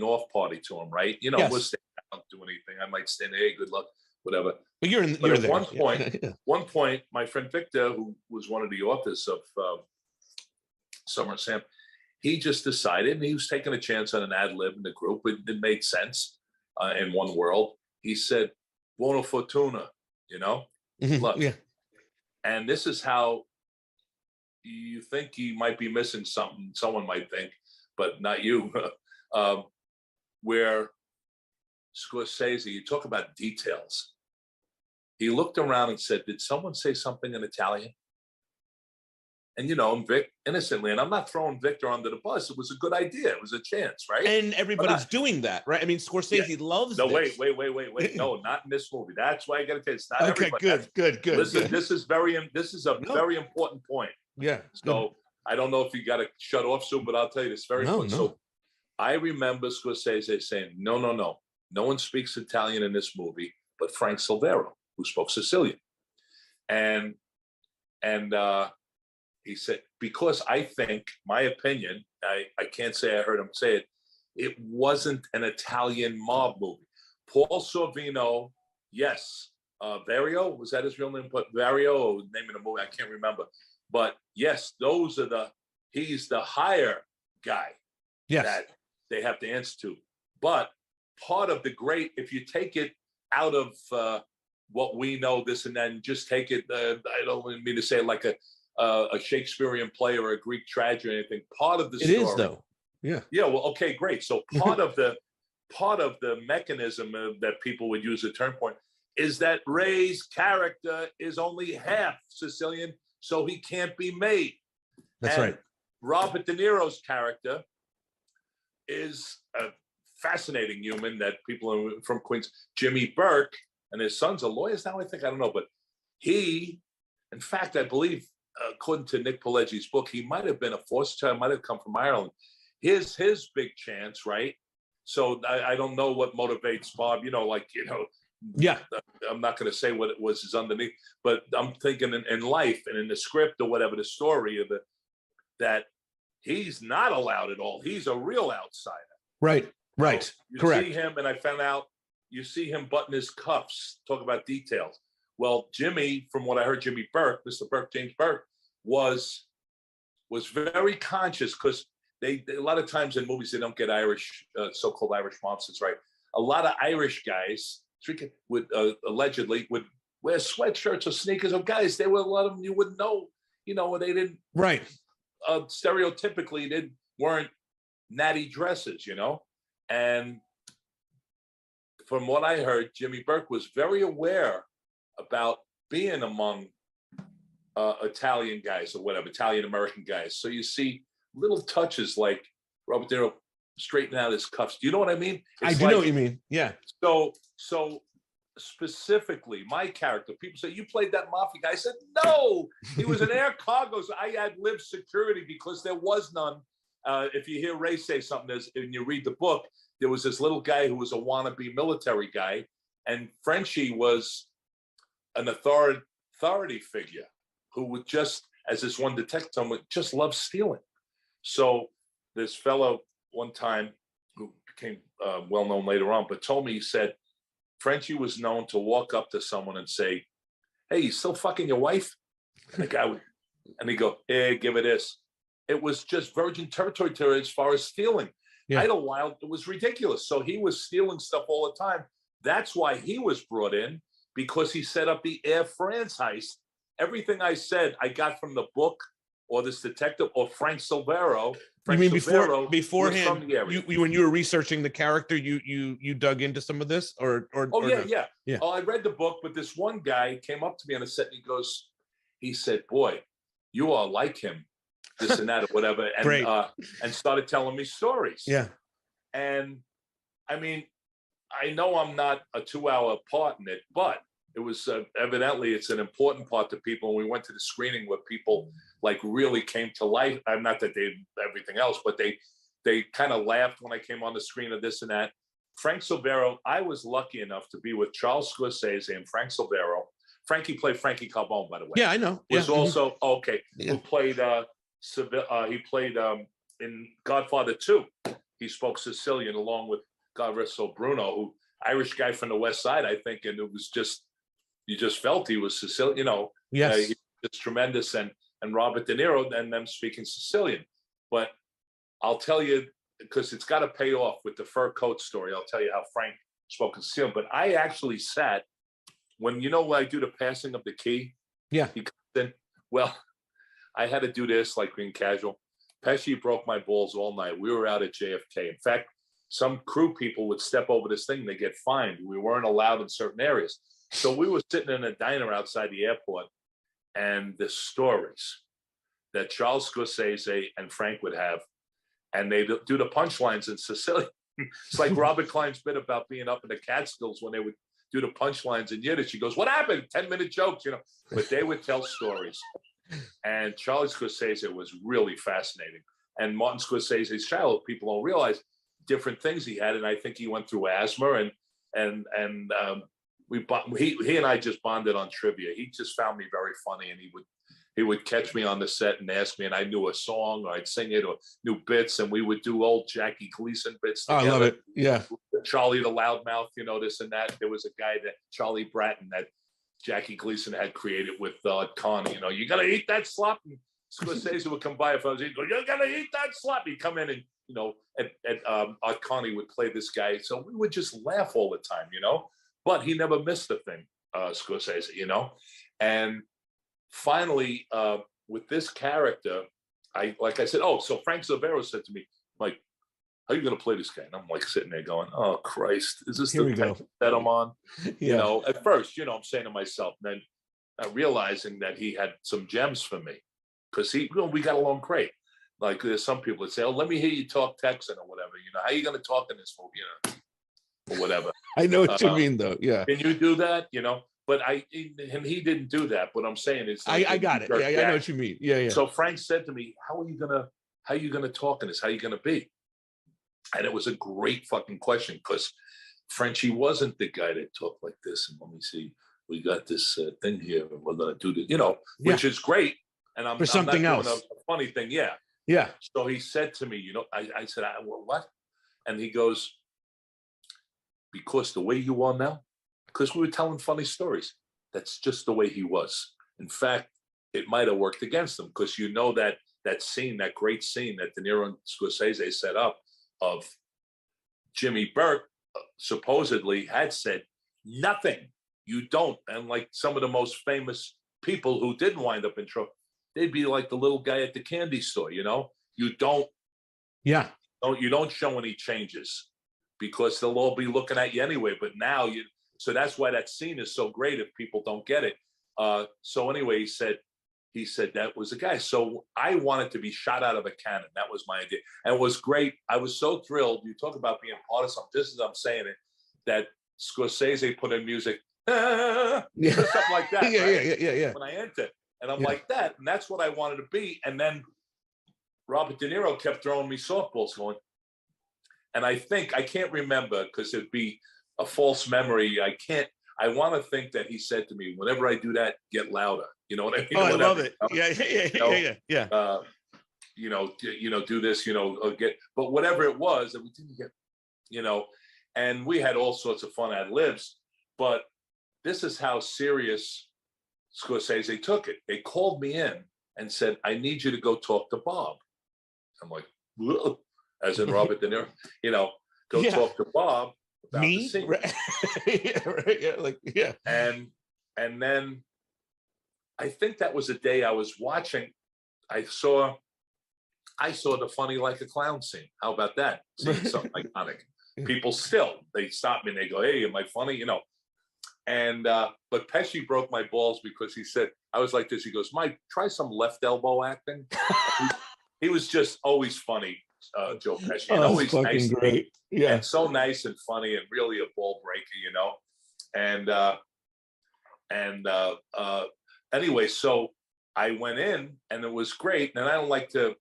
Speaker 2: off party to him, right?
Speaker 3: Yes.
Speaker 2: We'll stay. I don't do anything. I might stand there, hey, good luck, whatever.
Speaker 3: But you're
Speaker 2: at
Speaker 3: there.
Speaker 2: One point, my friend Victor, who was one of the authors of Summer Sam, he just decided, and he was taking a chance on an ad lib in the group. It made sense in one world. He said, "Buona fortuna," luck.
Speaker 3: Yeah.
Speaker 2: And this is how you think he might be missing something. Someone might think, but not you. Where Scorsese, you talk about details. He looked around and said, "Did someone say something in Italian?" And Vic, innocently, and I'm not throwing Victor under the bus. It was a good idea. It was a chance, right?
Speaker 3: And everybody's doing that, right? I mean, Scorsese loves
Speaker 2: no,
Speaker 3: this.
Speaker 2: Wait. No, not in this movie. That's why I got to tell you, it's not everybody.
Speaker 3: Good.
Speaker 2: Listen, this is very very important point.
Speaker 3: Yeah.
Speaker 2: So I don't know if you got to shut off soon, but I'll tell you this very important.
Speaker 3: No.
Speaker 2: So I remember Scorsese saying, no one speaks Italian in this movie, but Frank Silvero, who spoke Sicilian. And he said, because I think, my opinion, I can't say I heard him say it, it wasn't an Italian mob movie. Paul Sorvino, yes. Vario, was that his real name? But Vario, or the name of the movie, I can't remember. But yes, he's the higher guy that they have to answer to. But part of the great, if you take it out of what we know, this and that, and just take it, I don't mean to say it like a Shakespearean play or a Greek tragedy or anything. Part of the story. It is,
Speaker 3: though. Yeah.
Speaker 2: Yeah. Well, okay, great. So part of the mechanism that people would use a turn point is that Ray's character is only half Sicilian, so he can't be made.
Speaker 3: That's right.
Speaker 2: Robert De Niro's character is a fascinating human that people from Queens, Jimmy Burke, and his sons are lawyers now, I think. I don't know. But he, in fact, I believe, according to Nick Pileggi's book, he might have been a foster child, might have come from Ireland. His big chance, right? So I don't know what motivates Bob,
Speaker 3: Yeah.
Speaker 2: I'm not going to say what it was is underneath, but I'm thinking in life and in the script or whatever, the story of it, that he's not allowed at all. He's a real outsider.
Speaker 3: Right.
Speaker 2: You
Speaker 3: Correct.
Speaker 2: see him, and I found out, you see him button his cuffs, talk about details. Well, Jimmy, from what I heard, Jimmy Burke, Mr. Burke, James Burke, was very conscious, because a lot of times in movies they don't get Irish, so-called Irish mobsters, right? A lot of Irish guys would allegedly would wear sweatshirts or sneakers, or guys, they were a lot of them you wouldn't know, they didn't.
Speaker 3: Right.
Speaker 2: Stereotypically, they weren't natty dresses, and from what I heard, Jimmy Burke was very aware about being among Italian guys or whatever, Italian American guys. So you see little touches like Robert De Niro straightening out his cuffs. Do you know what I mean?
Speaker 3: I do know what you mean. Yeah.
Speaker 2: So specifically, my character, people say, you played that mafia guy. I said, no, he was an air cargo. So I had lived security because there was none. if you hear Ray say something and you read the book, there was this little guy who was a wannabe military guy, and Frenchie was an authority figure who would just, as this one detective would just love stealing. So this fellow one time, who became well known later on, but told me, he said, Frenchie was known to walk up to someone and say, "Hey, you still fucking your wife?" And the guy would, and he'd go, "Hey, give it this." It was just virgin territory to her as far as stealing.
Speaker 3: Yeah.
Speaker 2: Idlewild, it was ridiculous. So he was stealing stuff all the time. That's why he was brought in, because he set up the Air France heist. Everything I said, I got from the book or this detective or Frank Silvero.
Speaker 3: You mean
Speaker 2: Silvero
Speaker 3: beforehand, you when you were researching the character, you dug into some of this, or
Speaker 2: oh
Speaker 3: or
Speaker 2: yeah,
Speaker 3: no?
Speaker 2: yeah. Oh, I read the book, but this one guy came up to me on a set and he said, "Boy, you are like him, this and that or whatever," and started telling me stories.
Speaker 3: Yeah.
Speaker 2: And I mean, I know I'm not a 2-hour part in it, but it was evidently it's an important part to people. And we went to the screening where people like really came to life. I'm not that they did everything else, but they kind of laughed when I came on the screen of this and that. Frank Silvero, I was lucky enough to be with Charles Scorsese and Frank Silvero. Frankie played Frankie Carbone, by the way.
Speaker 3: Yeah, I know.
Speaker 2: Was also okay.
Speaker 3: Yeah.
Speaker 2: Who played he played in Godfather 2. He spoke Sicilian along with God rest so Bruno, who Irish guy from the West Side, I think, and it was just you just felt he was Sicilian. You know,
Speaker 3: Yes,
Speaker 2: he was just tremendous, and Robert De Niro and them speaking Sicilian. But I'll tell you, because it's got to pay off with the fur coat story. I'll tell you how Frank spoke Sicilian. But I actually sat when I do the passing of the key.
Speaker 3: Yeah.
Speaker 2: He comes in. Well, I had to do this like being casual. Pesci broke my balls all night. We were out at JFK. In fact, some crew people would step over this thing, they get fined. We weren't allowed in certain areas. So we were sitting in a diner outside the airport, and the stories that Charles Scorsese and Frank would have, and they do the punchlines in Sicilian. It's like Robert Klein's bit about being up in the Catskills when they would do the punchlines in Yiddish. He goes, "What happened?" 10-minute jokes, but they would tell stories. And Charlie Scorsese was really fascinating. And Martin Scorsese's childhood, people don't realize different things he had. And I think he went through asthma, and he and I just bonded on trivia. He just found me very funny, and he would catch me on the set and ask me, and I knew a song or I'd sing it or new bits, and we would do old Jackie Gleason bits together.
Speaker 3: I love it. Yeah.
Speaker 2: Charlie the Loudmouth, this and that. There was a guy that Charlie Bratton that Jackie Gleason had created with Connie. You gotta eat that slop. And Scorsese would come by if I was eating. You gotta eat that slop. He'd come in and Art Connie would play this guy. So we would just laugh all the time, But he never missed a thing, Scorsese, And finally, with this character, like I said, so Frank Silvero said to me, Mike, how are you going to play this guy? And I'm like sitting there going, oh, Christ, is this the type that I'm on?
Speaker 3: Yeah.
Speaker 2: At first, I'm saying to myself, then realizing that he had some gems for me, because we got along great. Like there's some people that say, oh, let me hear you talk Texan or whatever. How are you going to talk in this movie, or whatever.
Speaker 3: I know what you mean, though. Yeah.
Speaker 2: Can you do that? But he didn't do that. What I'm saying is,
Speaker 3: I got it. Yeah, I know what you mean. Yeah, yeah.
Speaker 2: So Frank said to me, how are you gonna talk in this? How are you gonna be? And it was a great fucking question, because Frenchie wasn't the guy that talked like this. And let me see, we got this thing here, and we're gonna do this, which is great. And I'm
Speaker 3: for something
Speaker 2: I'm not
Speaker 3: else.
Speaker 2: Doing a funny thing, yeah.
Speaker 3: Yeah.
Speaker 2: So he said to me, I said, well, what? And he goes, because the way you are now, because we were telling funny stories. That's just the way he was. In fact, it might have worked against him, because that scene, that great scene that De Niro and Scorsese set up of Jimmy Burke supposedly had said, nothing, you don't. And like some of the most famous people who didn't wind up in trouble, they'd be like the little guy at the candy store, you don't.
Speaker 3: Yeah.
Speaker 2: You don't show any changes, because they'll all be looking at you anyway. But now so that's why that scene is so great if people don't get it. So anyway, he said that was the guy. So I wanted to be shot out of a cannon. That was my idea. And it was great. I was so thrilled. You talk about being part of something, just as I'm saying it, that Scorsese put in music, something like that.
Speaker 3: Yeah,
Speaker 2: right?
Speaker 3: yeah.
Speaker 2: When I entered. And I'm like that. And that's what I wanted to be. And then Robert De Niro kept throwing me softballs going. And I can't remember because it'd be a false memory. I want to think that he said to me, whenever I do that, get louder. You know what I mean?
Speaker 3: Oh, I
Speaker 2: Whatever,
Speaker 3: love it. Yeah.
Speaker 2: Do this, but whatever it was, and we didn't get, and we had all sorts of fun ad libs, but this is how serious Scorsese took it. They called me in and said, I need you to go talk to Bob. I'm like, whoa. As in Robert De Niro, go talk to Bob about
Speaker 3: me?
Speaker 2: the scene.
Speaker 3: Right. Yeah.
Speaker 2: And then I think that was the day I was watching. I saw the funny like a clown scene. How about that? Seeing something iconic. People still, they stop me and they go, hey, am I funny? And but Pesci broke my balls because he said, I was like this. He goes, Mike, try some left elbow acting. He was just always funny. Joe Pesci, and always nice,
Speaker 3: great, yeah,
Speaker 2: and so nice and funny, and really a ball breaker, anyway, so I went in, and it was great. And I don't like to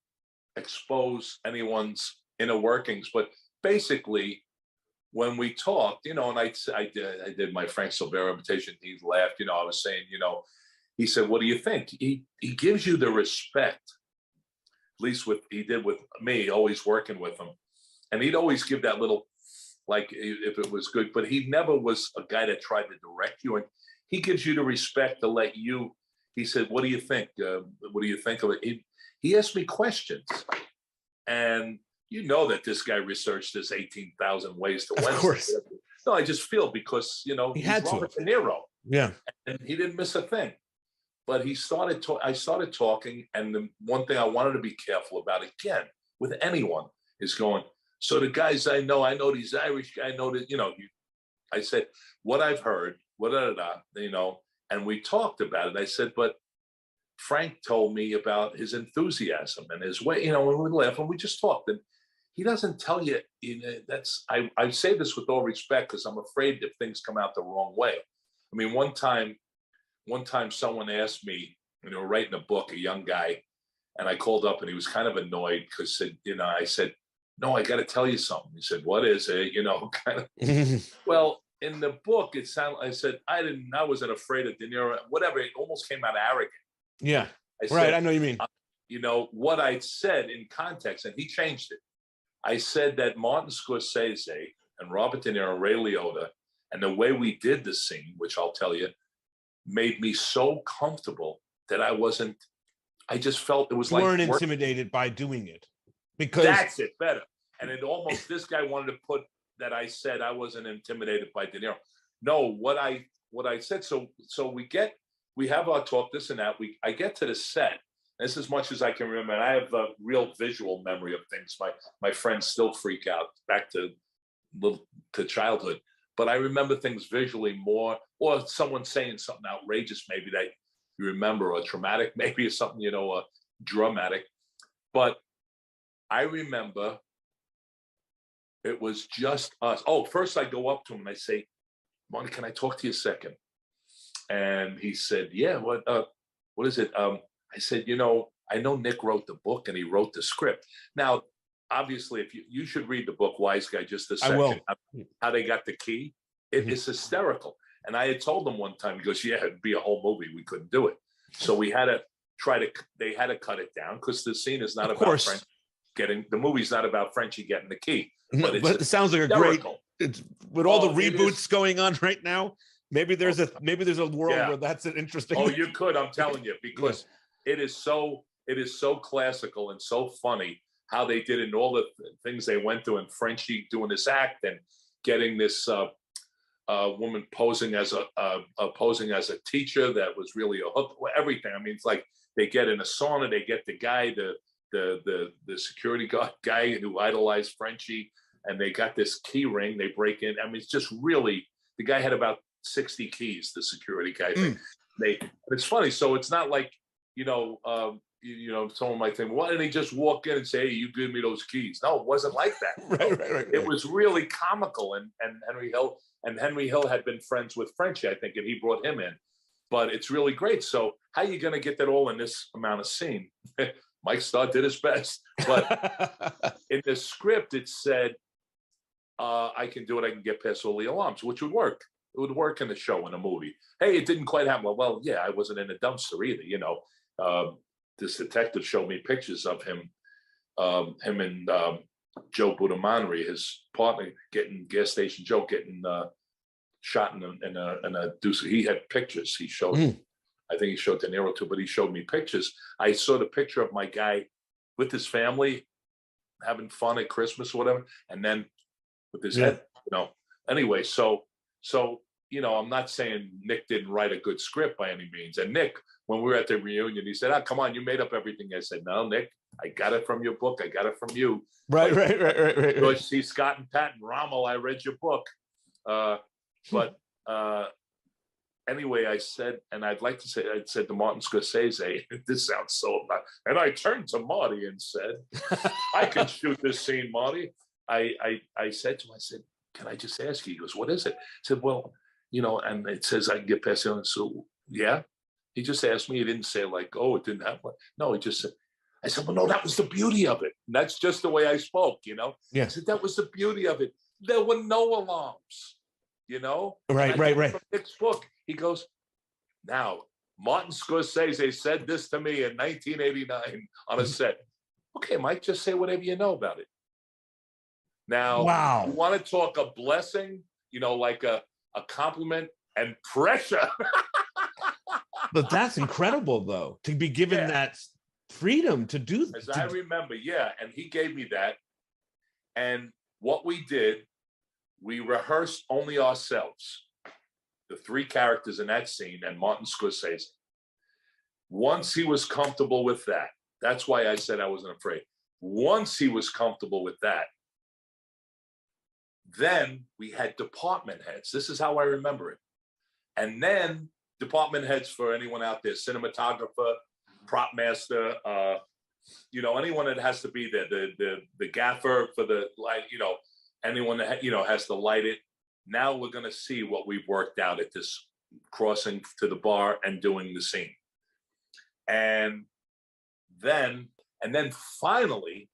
Speaker 2: expose anyone's inner workings, but basically, when we talked, and I did my Frank Silvera imitation. He laughed, I was saying, he said, "What do you think?" He gives you the respect. At least he did with me, always working with him. And he'd always give that little, like, if it was good, but he never was a guy that tried to direct you. And he gives you the respect to let you, he said, what do you think? What do you think of it? He asked me questions. And that this guy researched this 18,000 ways to win.
Speaker 3: Of course.
Speaker 2: No, I just feel because,
Speaker 3: he
Speaker 2: he's
Speaker 3: had
Speaker 2: Robert
Speaker 3: to.
Speaker 2: De Niro.
Speaker 3: Yeah.
Speaker 2: And he didn't miss a thing. But I started talking, and the one thing I wanted to be careful about, again, with anyone, is going, so the guys I know these Irish guys, I know that, I said, what I've heard, and we talked about it. I said, but Frank told me about his enthusiasm and his way, when we laugh and we just talked. And he doesn't tell you, I say this with all respect because I'm afraid if things come out the wrong way. I mean, one time someone asked me, writing a book, a young guy, and I called up and he was kind of annoyed because, I said, no, I got to tell you something. He said, what is it? Kind of, well, in the book, it sounded, I said, I wasn't afraid of De Niro, whatever. It almost came out arrogant.
Speaker 3: Yeah.
Speaker 2: I said,
Speaker 3: right. I know what you mean.
Speaker 2: What I said in context, and he changed it. I said that Martin Scorsese and Robert De Niro and Ray Liotta, and the way we did the scene, which I'll tell you, made me so comfortable that I just felt it was
Speaker 3: you
Speaker 2: like
Speaker 3: weren't intimidated by doing it, because
Speaker 2: that's it better. And it almost, this guy wanted to put that I said I wasn't intimidated by De Niro. No, what I said. So we have our talk, this and that. I get to the set. This as much as I can remember. And I have a real visual memory of things. My friends still freak out back to childhood. But I remember things visually more, or someone saying something outrageous, maybe that you remember, or traumatic, maybe, or something, dramatic. But I remember it was just us. Oh, first I go up to him and I say, Monty, can I talk to you a second? And he said, yeah, what is it? I said, I know Nick wrote the book and he wrote the script. Now, obviously, if you should read the book Wise Guy, just a second.
Speaker 3: I will.
Speaker 2: How they got the key. It's hysterical. And I had told him one time, he goes, yeah, it'd be a whole movie. We couldn't do it. So we had to they had to cut it down because the scene is not about French the movie's not about Frenchie getting the key. But
Speaker 3: it sounds like hysterical. It's with all the reboots going on right now. Maybe there's a world where that's an interesting.
Speaker 2: Oh, you could, I'm telling you, because it is so classical and so funny how they did it and all the things they went through, and Frenchie doing this act and getting this woman posing as a teacher that was really a hook, everything. I mean, it's like they get in a sauna, they get the guy, the security guy who idolized Frenchie, and they got this key ring, they break in. I mean, it's just really, the guy had about 60 keys, the security guy. It's funny. So it's not like, someone might think, why didn't he just walk in and say, hey, you give me those keys? No, it wasn't like that.
Speaker 3: Right.
Speaker 2: It was really comical. And Henry Hill had been friends with Frenchie, I think, and he brought him in. But it's really great. So how are you going to get that all in this amount of scene? Mike Starr did his best. But in the script, it said, I can do it. I can get past all the alarms, which would work. It would work in the show, in a movie. Hey, it didn't quite happen. Well, yeah, I wasn't in a dumpster either. You know, this detective showed me pictures of him and Joe Budamonri, his partner, getting gas station Joe getting shot in a deuce. He had pictures. He showed. I think he showed De Niro too, but he showed me pictures. I saw the picture of my guy with his family having fun at Christmas or whatever, and then with his head, you know. Anyway, so you know, I'm not saying Nick didn't write a good script by any means. And Nick, when we were at the reunion, he said, "Ah, come on, you made up everything." I said, "No, Nick, I got it from your book. I got it from you."
Speaker 3: Right.
Speaker 2: George C. Scott and Patton Rommel, I read your book. But anyway, I said, and I'd like to say, I said to Martin Scorsese, this sounds so bad. And I turned to Marty and said, "I can shoot this scene, Marty." I said to him, I said, "Can I just ask you?" He goes, "What is it?" I said, "Well, you know," and it says I can get past it. So yeah, he just asked me. He didn't say like, "Oh, it didn't happen." No, he just said, I said, "Well, no, that was the beauty of it." And that's just the way I spoke, you know?
Speaker 3: Yeah.
Speaker 2: I said, "That was the beauty of it. There were no alarms, you know?"
Speaker 3: Right.
Speaker 2: From Nick's book, he goes, "Now, Martin Scorsese said this to me in 1989 on a set." Okay, Mike, just say whatever you know about it. Now,
Speaker 3: wow.
Speaker 2: You want to talk a blessing, you know, like a compliment and pressure.
Speaker 3: But that's incredible, though, to be given that freedom to do that.
Speaker 2: As I remember, and he gave me that. And what we did, we rehearsed only ourselves, the three characters in that scene, and Martin Scorsese. Once he was comfortable with that, that's why I said I wasn't afraid. Once he was comfortable with that, then we had department heads. This is how I remember it. And then department heads, for anyone out there, cinematographer, prop master, you know, anyone that has to be there, the gaffer for the light, you know, anyone that, you know, has to light it. Now we're going to see what we've worked out at this crossing to the bar and doing the scene. And then finally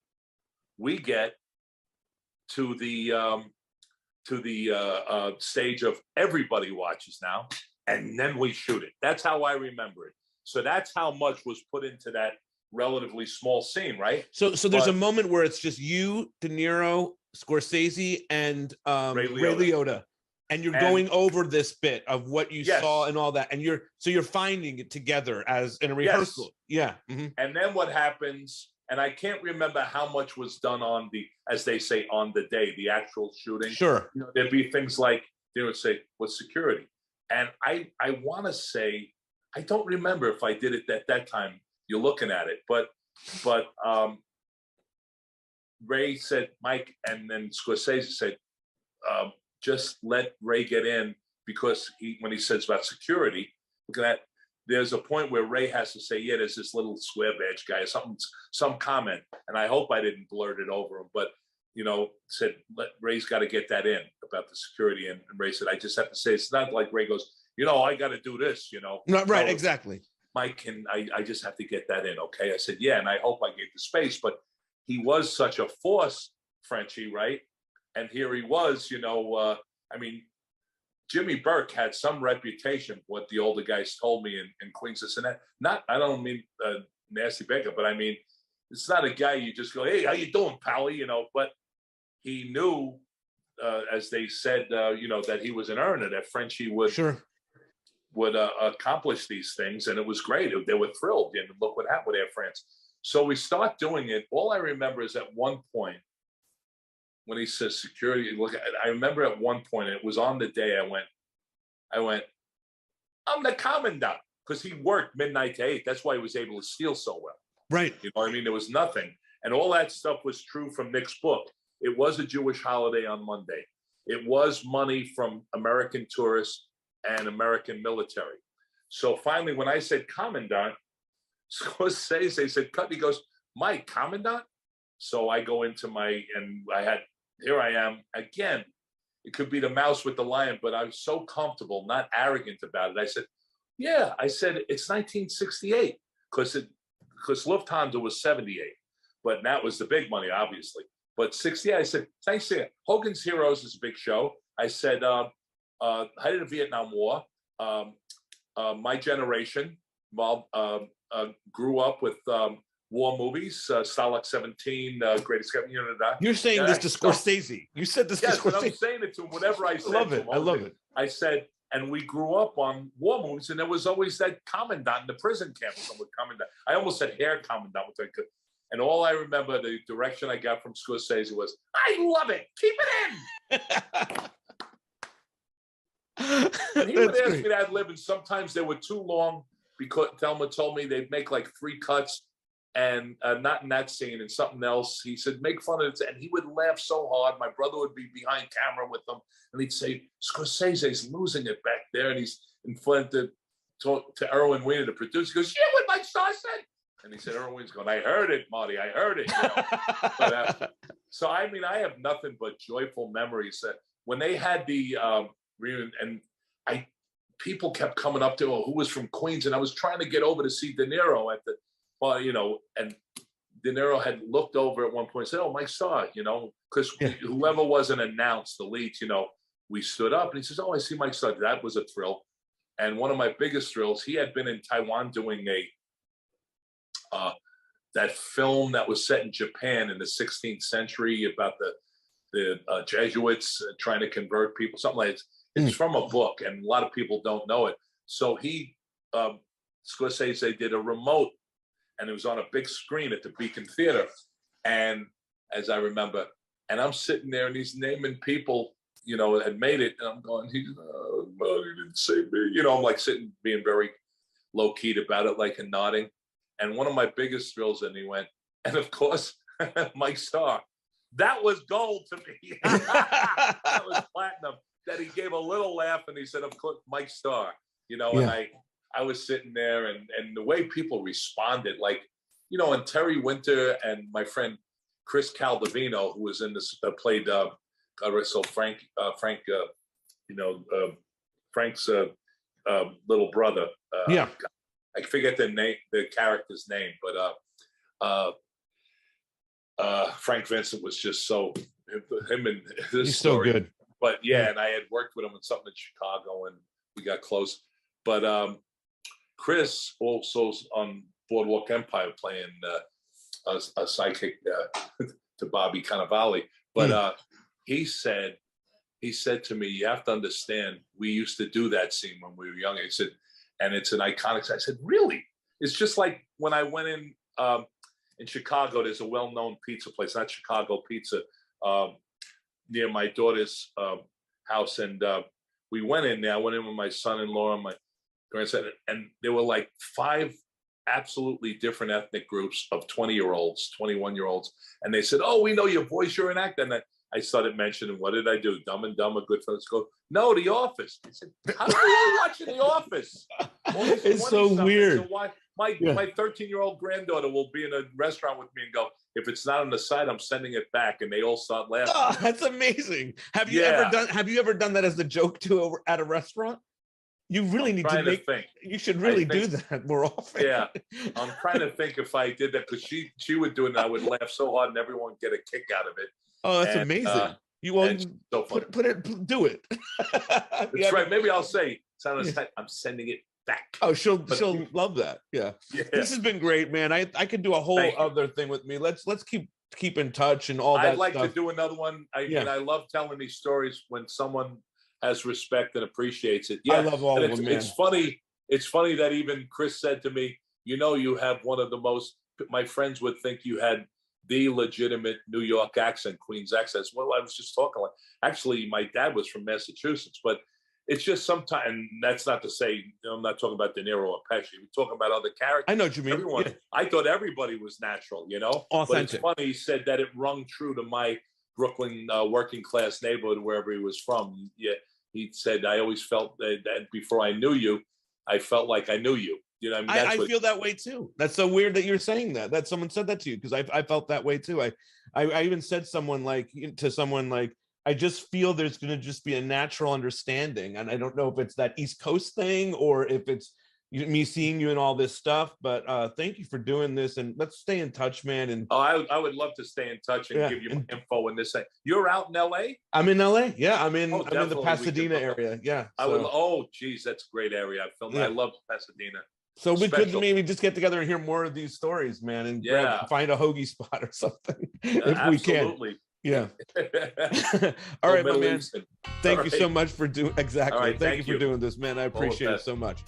Speaker 2: we get to the stage of everybody watches now, and then we shoot it. That's how I remember it. So that's how much was put into that relatively small scene, right?
Speaker 3: So there's a moment where it's just you, De Niro, Scorsese, and Ray Liotta, and you're going over this bit of what you saw and all that, and you're finding it together as in a rehearsal. Yeah. Mm-hmm.
Speaker 2: And then what happens? And I can't remember how much was done on the, as they say, on the day, the actual shooting.
Speaker 3: Sure.
Speaker 2: You know, there'd be things like they would say, "What's security?" And I want to say, I don't remember if I did it at that time. You're looking at it, but Ray said, "Mike," and then Scorsese said, "Just let Ray get in," because when he says about security, look at that. There's a point where Ray has to say, "Yeah, there's this little square badge guy," or some comment, and I hope I didn't blurt it over him, but you know, said, Ray's got to get that in about the security, and Ray said, "I just have to say," it's not like Ray goes, "You know, I got to do this," you know.
Speaker 3: No, right,
Speaker 2: no,
Speaker 3: exactly.
Speaker 2: "Mike, I just have to get that in, okay?" I said, "Yeah," and I hope I gave the space, but he was such a force, Frenchie, right? And here he was, you know, I mean, Jimmy Burke had some reputation, what the older guys told me in Queens, this and that. Not, I don't mean nasty Baker, but I mean, it's not a guy you just go, "Hey, how you doing, pally?" You know, but he knew, as they said, you know, that he was an earner, that Frenchie would accomplish these things, and it was great. They were thrilled, and look what happened with Air France. So we start doing it. All I remember is at one point, when he says security, look, I remember at one point, it was on the day I went, "I'm the commandant," because he worked midnight to 8. That's why he was able to steal so well.
Speaker 3: Right.
Speaker 2: You know what I mean? There was nothing. And all that stuff was true from Nick's book. It was a Jewish holiday on Monday. It was money from American tourists and American military. So finally, when I said commandant, Scorsese said, "Cut." He goes, "Mike, commandant?" So I go into here I am again. It could be the mouse with the lion, but I was so comfortable, not arrogant about it. I said, "Yeah," I said, "It's 1968," because because Lufthansa was 78, but that was the big money, obviously. But 68, I said, thanks to Hogan's Heroes is a big show. I said, height of the Vietnam War, my generation grew up with war movies, Stalag 17, Greatest,
Speaker 3: You're saying this to Scorsese. You said this to Scorsese.
Speaker 2: I'm saying it to him, whatever I said.
Speaker 3: I love it. I love it.
Speaker 2: I said, and we grew up on war movies, and there was always that commandant in the prison camp. Someone commandant. I almost said hair commandant, which I could. And all I remember, the direction I got from Scorsese was, I love it. Keep it in. And he would ask me to ad lib, and sometimes they were too long because Thelma told me they'd make like 3 cuts and not in that scene and something else. He said, make fun of it. And he would laugh so hard. My brother would be behind camera with them. And he'd say, Scorsese's losing it back there. And he's in front to Erwin Weiner, the producer. He goes, yeah, what Mike Starr said. And he said, Erwin's going, I heard it, Marty. I heard it. You know? But, so, I mean, I have nothing but joyful memories that when they had the reunion, and people kept coming up to, who was from Queens. And I was trying to get over to see De Niro at the, you know, and De Niro had looked over at one point and said, oh, Mike Starr, you know, because whoever wasn't announced, the leads, you know, we stood up and he says, oh, I see Mike Starr. That was a thrill. And one of my biggest thrills, he had been in Taiwan doing that film that was set in Japan in the 16th century about the Jesuits trying to convert people, something like that. It's from a book, and a lot of people don't know it. So Scorsese did a remote, and it was on a big screen at the Beacon Theater. And as I remember, and I'm sitting there and he's naming people, you know, had made it. And I'm going, he didn't say me. You know, I'm like sitting, being very low keyed about it, like, and nodding. And one of my biggest thrills, and he went, and of course, Mike Starr. That was gold to me. That was platinum. That he gave a little laugh and he said, of course, Mike Starr, you know, and I was sitting there and the way people responded, like, you know, and Terry Winter and my friend Chris Caldovino, who was in this, played, God rest so Frank, you know, Frank's little brother. I forget the character's name, but Frank Vincent was just so, him and his
Speaker 3: He's
Speaker 2: story.
Speaker 3: So good.
Speaker 2: But yeah, and I had worked with him on something in Chicago and we got close. But Chris also on Boardwalk Empire playing a psychic to Bobby Cannavale. But he said to me, you have to understand, we used to do that scene when we were young. He said, and it's an iconic. I said, really? It's just like when I went in Chicago, there's a well-known pizza place, not Chicago Pizza, near my daughter's house. And we went in there. I went in with my son-in-law and my grandson, and there were like 5 absolutely different ethnic groups of 20-year-olds, 21-year-olds. And they said, oh, we know your voice, you're an actor. And I started mentioning, what did I do? Dumb and Dumber, Goodfellas. Go, no, The Office. I said, how are you watching The Office?
Speaker 3: It's so weird.
Speaker 2: So my 13-year-old granddaughter will be in a restaurant with me and go, if it's not on the side, I'm sending it back. And they all start laughing.
Speaker 3: Oh, that's amazing. Have you ever done that as a joke at a restaurant? You really need to think. You should really do that more often.
Speaker 2: Yeah, I'm trying to think if I did that, because she would do it and I would laugh so hard and everyone would get a kick out of it.
Speaker 3: Oh, that's amazing.
Speaker 2: So
Speaker 3: do it.
Speaker 2: That's right. Maybe I'll say, I'm sending it back.
Speaker 3: Oh, she'll love that. Yeah. This has been great, man. I could do a whole other thing with me. Let's keep in touch and all that.
Speaker 2: I'd like to do another one. I love telling these stories when someone has respect and appreciates it. Yeah,
Speaker 3: I love all of them, man.
Speaker 2: It's funny. It's funny that even Chris said to me, you know, you have one of the most, my friends would think you had the legitimate New York accent, Queens accent. Well, I was just talking like, actually, my dad was from Massachusetts, but it's just sometimes, and that's not to say, I'm not talking about De Niro or Pesci. We're talking about other characters.
Speaker 3: I know what you mean.
Speaker 2: Everyone, I thought everybody was natural, you know?
Speaker 3: Authentic.
Speaker 2: But it's funny, he said that it rung true to my Brooklyn working class neighborhood, wherever he was from. Yeah, he said, I always felt that before I knew you, I felt like I knew you. You know, I mean,
Speaker 3: I feel that way too. That's so weird that you're saying that someone said that to you, because I felt that way too. I even said to someone like, I just feel there's going to just be a natural understanding. And I don't know if it's that East Coast thing or if it's me seeing you and all this stuff. But thank you for doing this, and let's stay in touch, man. And
Speaker 2: I would love to stay in touch and give you my info in this thing. You're out in LA?
Speaker 3: I'm in LA. Yeah, I'm in the
Speaker 2: definitely.
Speaker 3: Pasadena area. Yeah.
Speaker 2: I would. Oh, geez, that's a great area. I filmed.
Speaker 3: Yeah.
Speaker 2: I love Pasadena.
Speaker 3: So we could
Speaker 2: Special.
Speaker 3: maybe just get together and hear more of these stories, man, and find a hoagie spot or something if we can.
Speaker 2: Absolutely.
Speaker 3: Yeah. All right, my man.
Speaker 2: Eastern.
Speaker 3: Thank you so much for doing. Exactly.
Speaker 2: All right,
Speaker 3: thank you for doing this, man. I appreciate it so much.